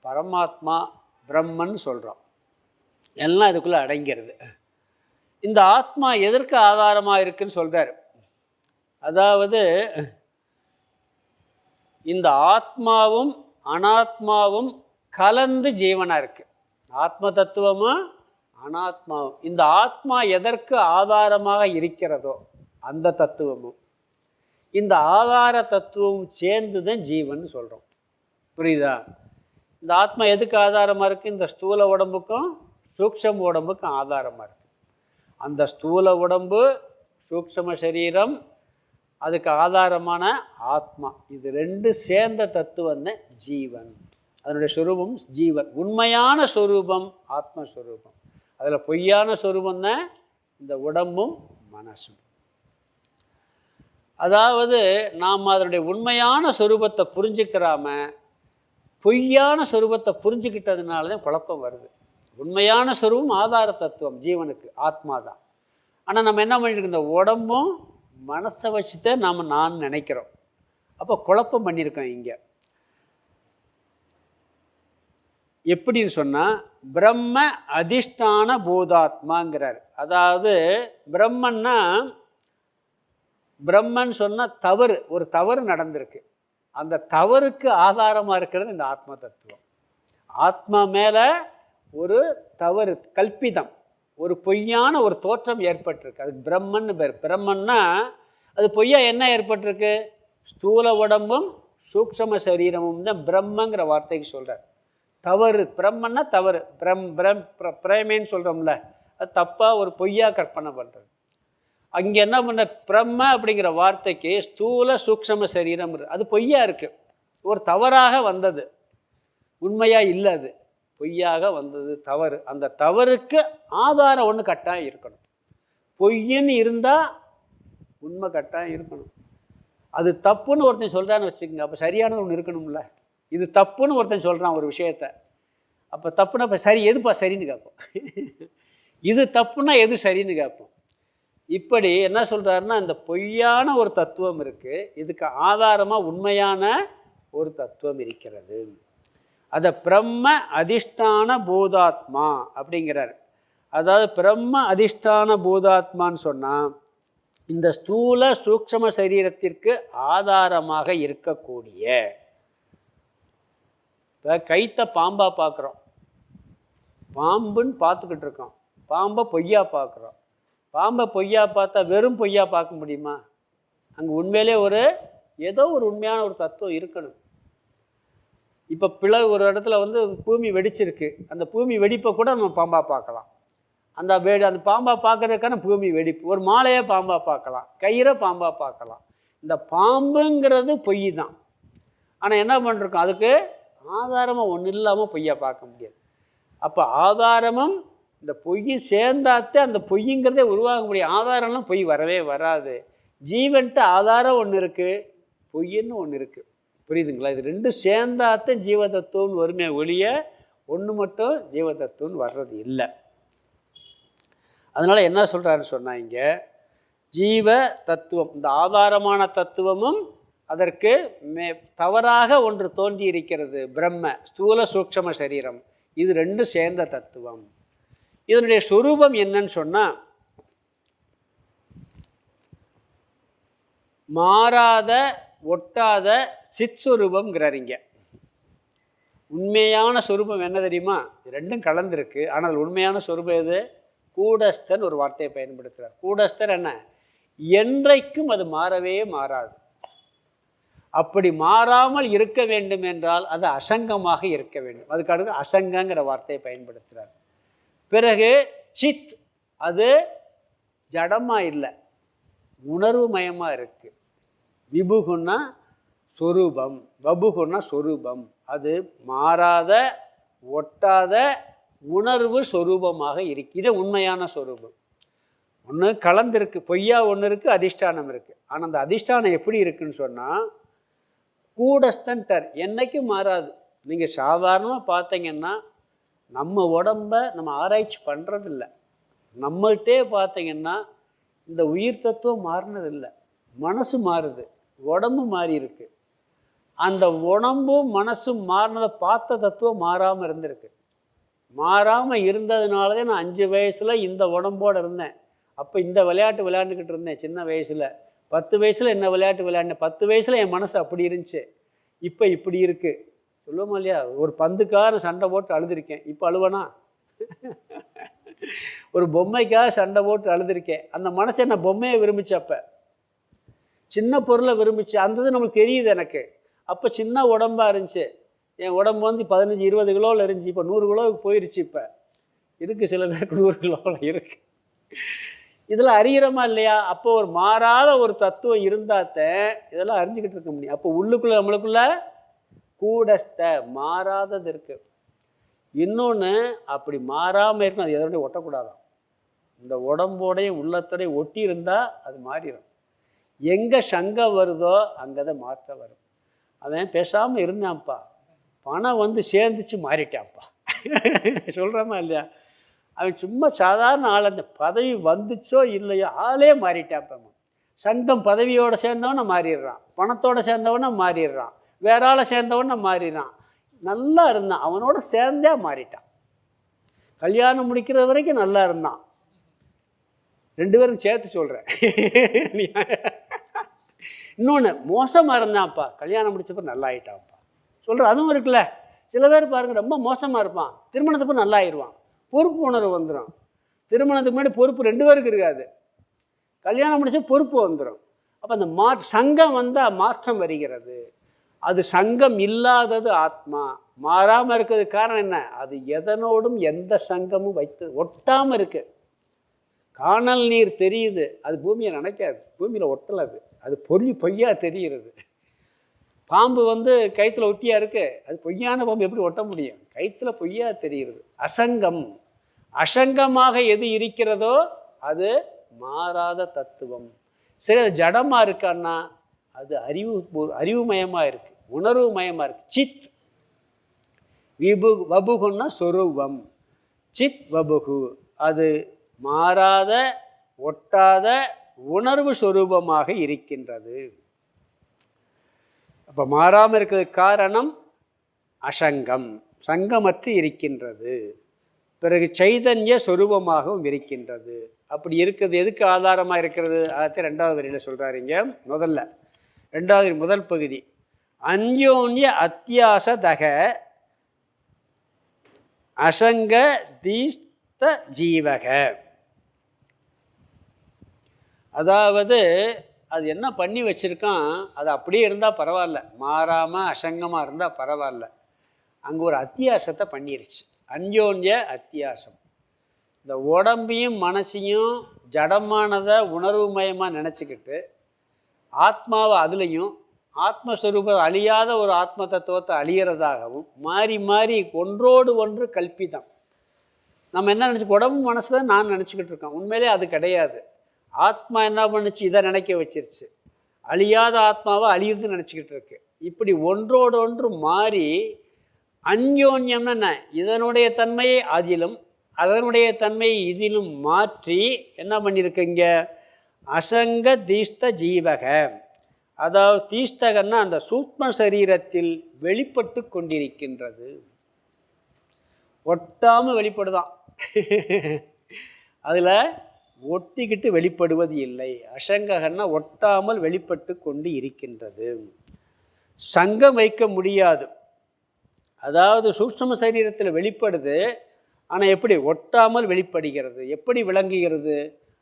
பரமாத்மா பிரம்மன்னு சொல்கிறோம். எல்லாம் இதுக்குள்ளே அடங்கிறது. இந்த ஆத்மா எதற்கு ஆதாரமாக இருக்குதுன்னு சொல்கிறார். அதாவது இந்த ஆத்மாவும் அனாத்மாவும் கலந்து ஜீவனாக இருக்குது. ஆத்ம தத்துவமும் அனாத்மாவும். இந்த ஆத்மா எதற்கு ஆதாரமாக இருக்கிறதோ அந்த தத்துவமும் இந்த ஆதார தத்துவமும் சேர்ந்து தான் ஜீவன் சொல்கிறோம். புரியுதா? இந்த ஆத்மா எதுக்கு ஆதாரமாக இருக்குது? இந்த ஸ்தூல உடம்புக்கும் சூக்ஷம உடம்புக்கும் ஆதாரமாக இருக்குது. அந்த ஸ்தூல உடம்பு, சூக்ஷம சரீரம், அதுக்கு ஆதாரமான ஆத்மா, இது ரெண்டு சேர்ந்த தத்துவம் தான் ஜீவன். அதனுடைய சொரூபம் ஜீவன். உண்மையான சொரூபம் ஆத்மஸ்வரூபம். அதில் பொய்யான சொரூபம் தான் இந்த உடம்பும் மனசும். அதாவது நாம் அதனுடைய உண்மையான சொரூபத்தை புரிஞ்சுக்கிறாம பொய்யான சொரூபத்தை புரிஞ்சுக்கிட்டதுனால தான் குழப்பம் வருது. உண்மையான சொரூபம் ஆதார தத்துவம் ஜீவனுக்கு, ஆத்மா தான். ஆனால் நம்ம என்ன பண்ணியிருக்கோம், இந்த உடம்பும் மனசை வச்சுதான் நாம் நான் நினைக்கிறோம். அப்போ குழப்பம் பண்ணியிருக்கோம். இங்கே எப்படின்னு சொன்னால் பிரம்ம அதிஷ்டான பூதாத்மாங்கிறார். அதாவது பிரம்மன்னா, பிரம்மன் சொன்னால் தவறு, ஒரு தவறு நடந்திருக்கு, அந்த தவறுக்கு ஆதாரமாக இருக்கிறது இந்த ஆத்ம தத்துவம். ஆத்மா மேலே ஒரு தவறு, கல்பிதம், ஒரு பொய்யான ஒரு தோற்றம் ஏற்பட்டிருக்கு, அதுக்கு பிரம்மன்னு பேர். பிரம்மன்னா அது பொய்யா என்ன ஏற்பட்டிருக்கு, ஸ்தூல உடம்பும் சூக்ஷம சரீரமும் தான் பிரம்மங்கிற வார்த்தைக்கு சொல்கிறார். தவறு, பிரம்மன்னா தவறு, பிரேமேன்னு சொல்கிறோம்ல, அது தப்பாக ஒரு பொய்யா கற்பனை பண்ணுறது. அங்கே என்ன பண்ண, பிரம்ம அப்படிங்கிற வார்த்தைக்கு ஸ்தூல சூக்ஷம சரீரம் அது பொய்யா இருக்குது, ஒரு தவறாக வந்தது, உண்மையாக இல்லை, அது பொய்யாக வந்தது, தவறு. அந்த தவறுக்கு ஆதாரம் ஒன்று கட்டாயம் இருக்கணும். பொய்ன்னு இருந்தால் உண்மை கட்டாயம் இருக்கணும். அது தப்புன்னு ஒருத்தன் சொல்கிறான்னு வச்சுக்கோங்க, அப்போ சரியானது ஒன்று இருக்கணும்ல. இது தப்புன்னு ஒருத்தன் சொல்கிறான் ஒரு விஷயத்த, அப்போ தப்புன்னா இப்போ சரி, எதுப்பா சரின்னு கேட்போம். இது தப்புன்னா எது சரின்னு கேட்போம். இப்படி என்ன சொல்கிறாருன்னா, இந்த பொய்யான ஒரு தத்துவம் இருக்குது, இதுக்கு ஆதாரமாக உண்மையான ஒரு தத்துவம் இருக்கிறது. அதை பிரம்ம அதிஷ்டான பூதாத்மா அப்படிங்கிறார். அதாவது பிரம்ம அதிஷ்டான பூதாத்மான்னு சொன்னால் இந்த ஸ்தூல சூக்ஷ்ம சரீரத்திற்கு ஆதாரமாக இருக்கக்கூடிய, இப்போ கைத்த பாம்பாக பார்க்குறோம், பாம்புன்னு பார்த்துக்கிட்டு இருக்கோம், பாம்பை பொய்யா பார்க்குறோம். பாம்பை பொய்யா பார்த்தா வெறும் பொய்யா பார்க்க முடியுமா? அங்கே உண்மையிலே ஒரு ஏதோ ஒரு உண்மையான ஒரு தத்துவம் இருக்கணும். இப்போ ஒரு இடத்துல பூமி வெடிச்சிருக்கு, அந்த பூமி வெடிப்பை கூட நம்ம பாம்பாக பார்க்கலாம். அந்த பாம்பாக பார்க்குறதுக்கான பூமி வெடிப்பு, ஒரு மாலையை பாம்பாக பார்க்கலாம், கயிறை பாம்பாக பார்க்கலாம். இந்த பாம்புங்கிறது பொய் தான். ஆனால் என்ன பண்ணிருக்கோம், அதுக்கு ஆதாரமாக ஒன்றும் இல்லாமல் பொய்யா பார்க்க முடியாது. அப்போ ஆதாரமும் இந்த பொய்யும் சேர்ந்தாத்தே அந்த பொய்ங்கிறதே உருவாக முடியும். ஆதாரம்லாம் பொய் வரவே வராது. ஜீவன்ட்டு ஆதாரம் ஒன்று இருக்குது, பொய்ன்னு ஒன்று இருக்குது. புரியுதுங்களா? இது ரெண்டும் சேர்ந்தாத்தான் ஜீவ தத்துவம்னு வருமே ஒழிய ஒன்று மட்டும் ஜீவ தத்துவம்னு வர்றது இல்லை. அதனால் என்ன சொல்கிறாருன்னு சொன்னால், இங்கே ஜீவ தத்துவம், இந்த ஆதாரமான தத்துவமும் அதற்கு தவறாக ஒன்று தோன்றி இருக்கிறது பிரம்ம, ஸ்தூல சூக்ஷ்ம சரீரம், இது ரெண்டும் சேர்ந்த தத்துவம். இதனுடைய சொரூபம் என்னன்னு சொன்னால், மாறாத ஒட்டாத சிற்சுரூபம்ங்கிறார். இங்கே உண்மையான சொரூபம் என்ன தெரியுமா? ரெண்டும் கலந்துருக்கு. ஆனால் உண்மையான சொரூபம் எது? கூடஸ்தன் ஒரு வார்த்தையை பயன்படுத்துகிறார். கூடஸ்தர் என்ன? என்றைக்கும் அது மாறவே மாறாது. அப்படி மாறாமல் இருக்க வேண்டும் என்றால் அது அசங்கமாக இருக்க வேண்டும். அதுக்கு அடுத்து அசங்கங்கிற வார்த்தையை பயன்படுத்துகிறார். பிறகு சித், அது ஜடமாக இல்லை, உணர்வு மயமாக இருக்குது. விபுகுன்னா சொரூபம், வபுகுன்னா சொரூபம். அது மாறாத ஒட்டாத உணர்வு சொரூபமாக இருக்கு. இது உண்மையான சொரூபம். ஒன்று கலந்துருக்கு, பொய்யா ஒன்று இருக்குது, அதிஷ்டானம் இருக்குது. ஆனால் அந்த அதிஷ்டானம் எப்படி இருக்குன்னு சொன்னால் கூடஸ்தன்டர், என்றைக்கும் மாறாது. நீங்கள் சாதாரணமாக பார்த்தீங்கன்னா நம்ம உடம்ப நம்ம ஆராய்ச்சி பண்ணுறதில்ல. நம்மள்கிட்டே பார்த்தீங்கன்னா இந்த உயிர் தத்துவம் மாறினதில்லை, மனசு மாறுது, உடம்பு மாறி இருக்கு. அந்த உடம்பும் மனசும் மாறினதை பார்த்த தத்துவம் மாறாமல் இருந்திருக்கு. மாறாமல் இருந்ததுனால தான் நான் 5 வயசில் இந்த உடம்போடு இருந்தேன். அப்போ இந்த விளையாட்டு விளையாண்டுக்கிட்டு இருந்தேன் சின்ன வயசில். 10 வயசில் என்ன விளையாட்டு விளையாடினேன், 10 வயசில் என் மனசு அப்படி இருந்துச்சு, இப்போ இப்படி இருக்குது. சொல்லுவோமா இல்லையா? ஒரு பந்துக்காக சண்டை போட்டு அழுதுருக்கேன், இப்போ அழுவனா? ஒரு பொம்மைக்காக சண்டை போட்டு அழுதுருக்கேன், அந்த மனசு என்ன பொம்மையை விரும்பிச்சு, அப்போ சின்ன பொருளை விரும்பிச்சு. அந்த இது நம்மளுக்கு தெரியுது எனக்கு. அப்போ சின்ன உடம்பாக இருந்துச்சு, என் உடம்பு வந்து 15-20 கிலோவில் இருந்துச்சு, இப்போ 100 கிலோவுக்கு போயிடுச்சு. இப்போ இருக்குது, சில பேருக்கு 100 கிலோவில் இருக்குது. இதில் அறிகிறோமா இல்லையா? அப்போ ஒரு மாறாத ஒரு தத்துவம் இருந்தால்தான் இதெல்லாம் அறிஞ்சிக்கிட்டு இருக்க முடியும். அப்போ உள்ளுக்குள்ளே நம்மளுக்குள்ள கூடஸ்த மாறாதது இருக்குது. இன்னொன்று, அப்படி மாறாமல் இருக்கணும், அது எதோடய ஒட்டக்கூடாதான். இந்த உடம்போடையும் உள்ளத்தோடையும் ஒட்டி இருந்தால் அது மாறிடும். எங்கே சங்கம் வருதோ அங்கே தான் மாற்றம் வரும். அவன் பேசாமல் இருந்தான்ப்பா, பணம் வந்து சேர்ந்துச்சு, மாறிட்டான்ப்பா. சொல்கிறோமா இல்லையா? அவன் சும்மா சாதாரண ஆள், அந்த பதவி வந்துச்சோ இல்லையோ ஆளே மாறிட்டான்ப்பா. சங்கம் பதவியோடு சேர்ந்தவனை மாறிடுறான், பணத்தோடு சேர்ந்தவனை மாறிடுறான், வேற ஆளை சேர்ந்தவனை மாறிடுறான். நல்லா இருந்தான், அவனோட சேர்ந்தே மாறிட்டான். கல்யாணம் முடிக்கிற வரைக்கும் நல்லா இருந்தான். 2 பேரும் சேர்த்து சொல்கிறேன். இன்னொன்று, மோசமாக இருந்தான்ப்பா, கல்யாணம் முடிச்சப்போ நல்லா ஆகிட்டான்ப்பா சொல்கிறேன். அதுவும் இருக்குல்ல. சில பேர் பாருங்கள், ரொம்ப மோசமாக இருப்பான், திருமணத்துக்கு நல்லா ஆயிடுவான், பொறுப்பு உணர்வு வந்துடும். திருமணத்துக்கு முன்னாடி பொறுப்பு 2 பேருக்கு இருக்காது, கல்யாணம் முடிச்சா பொறுப்பு வந்துடும். அப்போ அந்த சங்கம் வந்தால் மாற்றம் வருகிறது. அது சங்கம் இல்லாதது ஆத்மா. மாறாமல் இருக்கிறதுக்கு காரணம் என்ன? அது எதனோடும் எந்த சங்கமும் வைத்து ஒட்டாமல் இருக்குது. காணல் நீர் தெரியுது, அது பூமியை நினைக்காது, பூமியில் ஒட்டலை. அது பொய்யா தெரிகிறது. பாம்பு வந்து கயிற்றுல ஒட்டியா இருக்குது, அது பொய்யான பாம்பு எப்படி ஒட்ட முடியும்? கயிற்றுல பொய்யா தெரிகிறது. அசங்கம், அசங்கமாக எது இருக்கிறதோ அது மாறாத தத்துவம். சரி, அது ஜடமாக இருக்கான்னா அது அறிவுமயமாக இருக்குது, உணர்வு மயமாக இருக்குது. சித் வபுகுன்னா சொரூபம். சித் வபுகு, அது மாறாத ஒட்டாத உணர்வு சொரூபமாக இருக்கின்றது. அப்போ மாறாமல் இருக்கிறதுக்கு காரணம் அசங்கம், சங்கமற்று இருக்கின்றது. பிறகு சைதன்ய சொரூபமாகவும் இருக்கின்றது. அப்படி இருக்கிறது எதுக்கு ஆதாரமாக இருக்கிறது? அதை 2வது வரியில் சொல்கிறாருங்க. முதல்ல 2வது முதல் பகுதி, அந்யோன்ய அத்தியாசதக அசங்க தீஸ்த ஜீவக. அதாவது அது என்ன பண்ணி வச்சுருக்கான், அது அப்படியே இருந்தால் பரவாயில்ல, மாறாமல் அசங்கமாக இருந்தால் பரவாயில்ல. அங்கே ஒரு அத்தியாசத்தை பண்ணிருச்சு, அந்யோன்ய அத்தியாசம். இந்த உடம்பையும் மனசையும் ஜடமானதை உணர்வுமயமாக நினச்சிக்கிட்டு ஆத்மாவை அதுலேயும் ஆத்மஸ்வரூபம் அழியாத ஒரு ஆத்ம தத்துவத்தை அழிகிறதாகவும் மாறி மாறி ஒன்றோடு ஒன்று கல்பிதம். நம்ம என்ன நினச்சி, உடம்பு மனசு தான் நான் நினச்சிக்கிட்டு இருக்கோம். உண்மையிலே அது கிடையாது. ஆத்மா என்ன பண்ணுச்சு, இதை நினைக்க வச்சிருச்சு. அழியாத ஆத்மாவை அழியுதுன்னு நினச்சிக்கிட்டு இருக்கு. இப்படி ஒன்றோடு ஒன்று மாறி அந்யோன்யம்னா என்ன, இதனுடைய தன்மையை அதிலும் அதனுடைய தன்மையை இதிலும் மாற்றி என்ன பண்ணியிருக்குங்க, அசங்க தீஸ்த ஜீவக. அதாவது தீஸ்தகன்னா அந்த சூக்ம சரீரத்தில் வெளிப்பட்டு கொண்டிருக்கின்றது. ஒட்டாமல் வெளிப்படுதான், அதில் ஒட்டிக்கிட்டு வெளிப்படுவது இல்லை. அசங்ககன்னா ஒட்டாமல் வெளிப்பட்டு கொண்டு இருக்கின்றது. சங்கம் வைக்க முடியாது. அதாவது சூக்ஷ்ம சரீரத்தில் வெளிப்படுது, ஆனால் எப்படி ஒட்டாமல் வெளிப்படுகிறது, எப்படி விளங்குகிறது?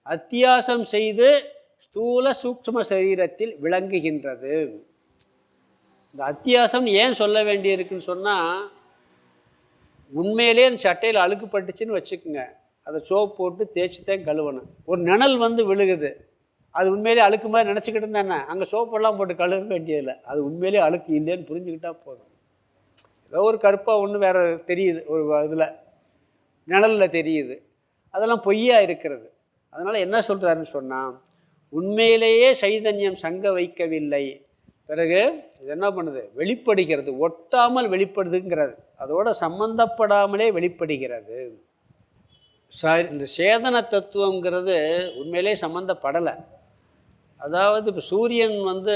அத்தியாசம் செய்து ஸ்தூல சூக்ஷ்ம சரீரத்தில் விளங்குகின்றது. இந்த அத்தியாசம் ஏன் சொல்ல வேண்டியிருக்குன்னு சொன்னால், உண்மையிலே அந்த சட்டையில் அழுக்கு பட்டுச்சுன்னு வச்சுக்கோங்க, அதை சோப்பு போட்டு தேய்ச்சி தான் கழுவணும். ஒரு நிழல் வந்து விழுகுது, அது உண்மையிலே அழுக்கு மாதிரி நினச்சிக்கிட்டு இருந்தானே, அங்கே சோப்பெல்லாம் போட்டு கழுவ வேண்டியதில்லை, அது உண்மையிலே அழுக்கு இல்லைன்னு புரிஞ்சுக்கிட்டால் போதும். ஏதோ ஒரு கருப்பாக ஒன்று வேறு தெரியுது, ஒரு இதில் நிழலில் தெரியுது, அதெல்லாம் பொய்யா இருக்கிறது. அதனால் என்ன சொல்கிறாருன்னு சொன்னால், உண்மையிலேயே சைதன்யம் சங்க வைக்கவில்லை, பிறகு இது என்ன பண்ணுது, வெளிப்படுகிறது, ஒட்டாமல் வெளிப்படுதுங்கிறது, அதோட சம்பந்தப்படாமலே வெளிப்படுகிறது. இந்த சேதன தத்துவங்கிறது உண்மையிலே சம்மந்தப்படலை. அதாவது இப்போ சூரியன் வந்து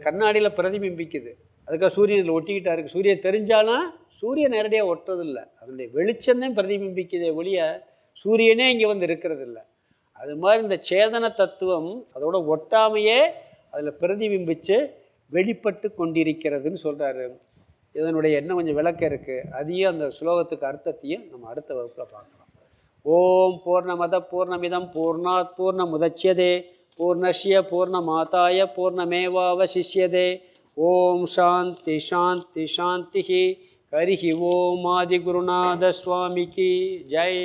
கண்ணாடியில் பிரதிபிம்பிக்குது, அதுக்காக சூரியன் இதில் ஒட்டிக்கிட்டா இருக்குது. சூரியன் தெரிஞ்சாலும் சூரியன் நேரடியாக ஒட்டுறதில்லை, அதனுடைய வெளிச்சம்தான் பிரதிபிம்பிக்குதே ஒழிய சூரியனே இங்கே வந்து இருக்கிறது இல்லை. அது மாதிரி இந்த சேதன தத்துவம் அதோட ஒட்டாமையே அதில் பிரதிபிம்பித்து வெளிப்பட்டு கொண்டிருக்கிறதுன்னு சொல்கிறாரு. இதனுடைய என்ன கொஞ்சம் விளக்கம் இருக்குது, அதையும் அந்த ஸ்லோகத்துக்கு அர்த்தத்தையும் நம்ம அடுத்த வகுப்பில் பார்க்கலாம். ஓம் பூர்ணமத பூர்ணமிதம் பூர்ணாத் பூர்ணமுதச்யதே பூர்ணஸ்ய பூர்ணமாதாய பூர்ணமேவாவசிஷ்யதே. ஓம் சாந்தி சாந்தி சாந்தி. ஹரிஹி ஓம் ஆதிகுருநாத சுவாமிக்கு ஜெய்.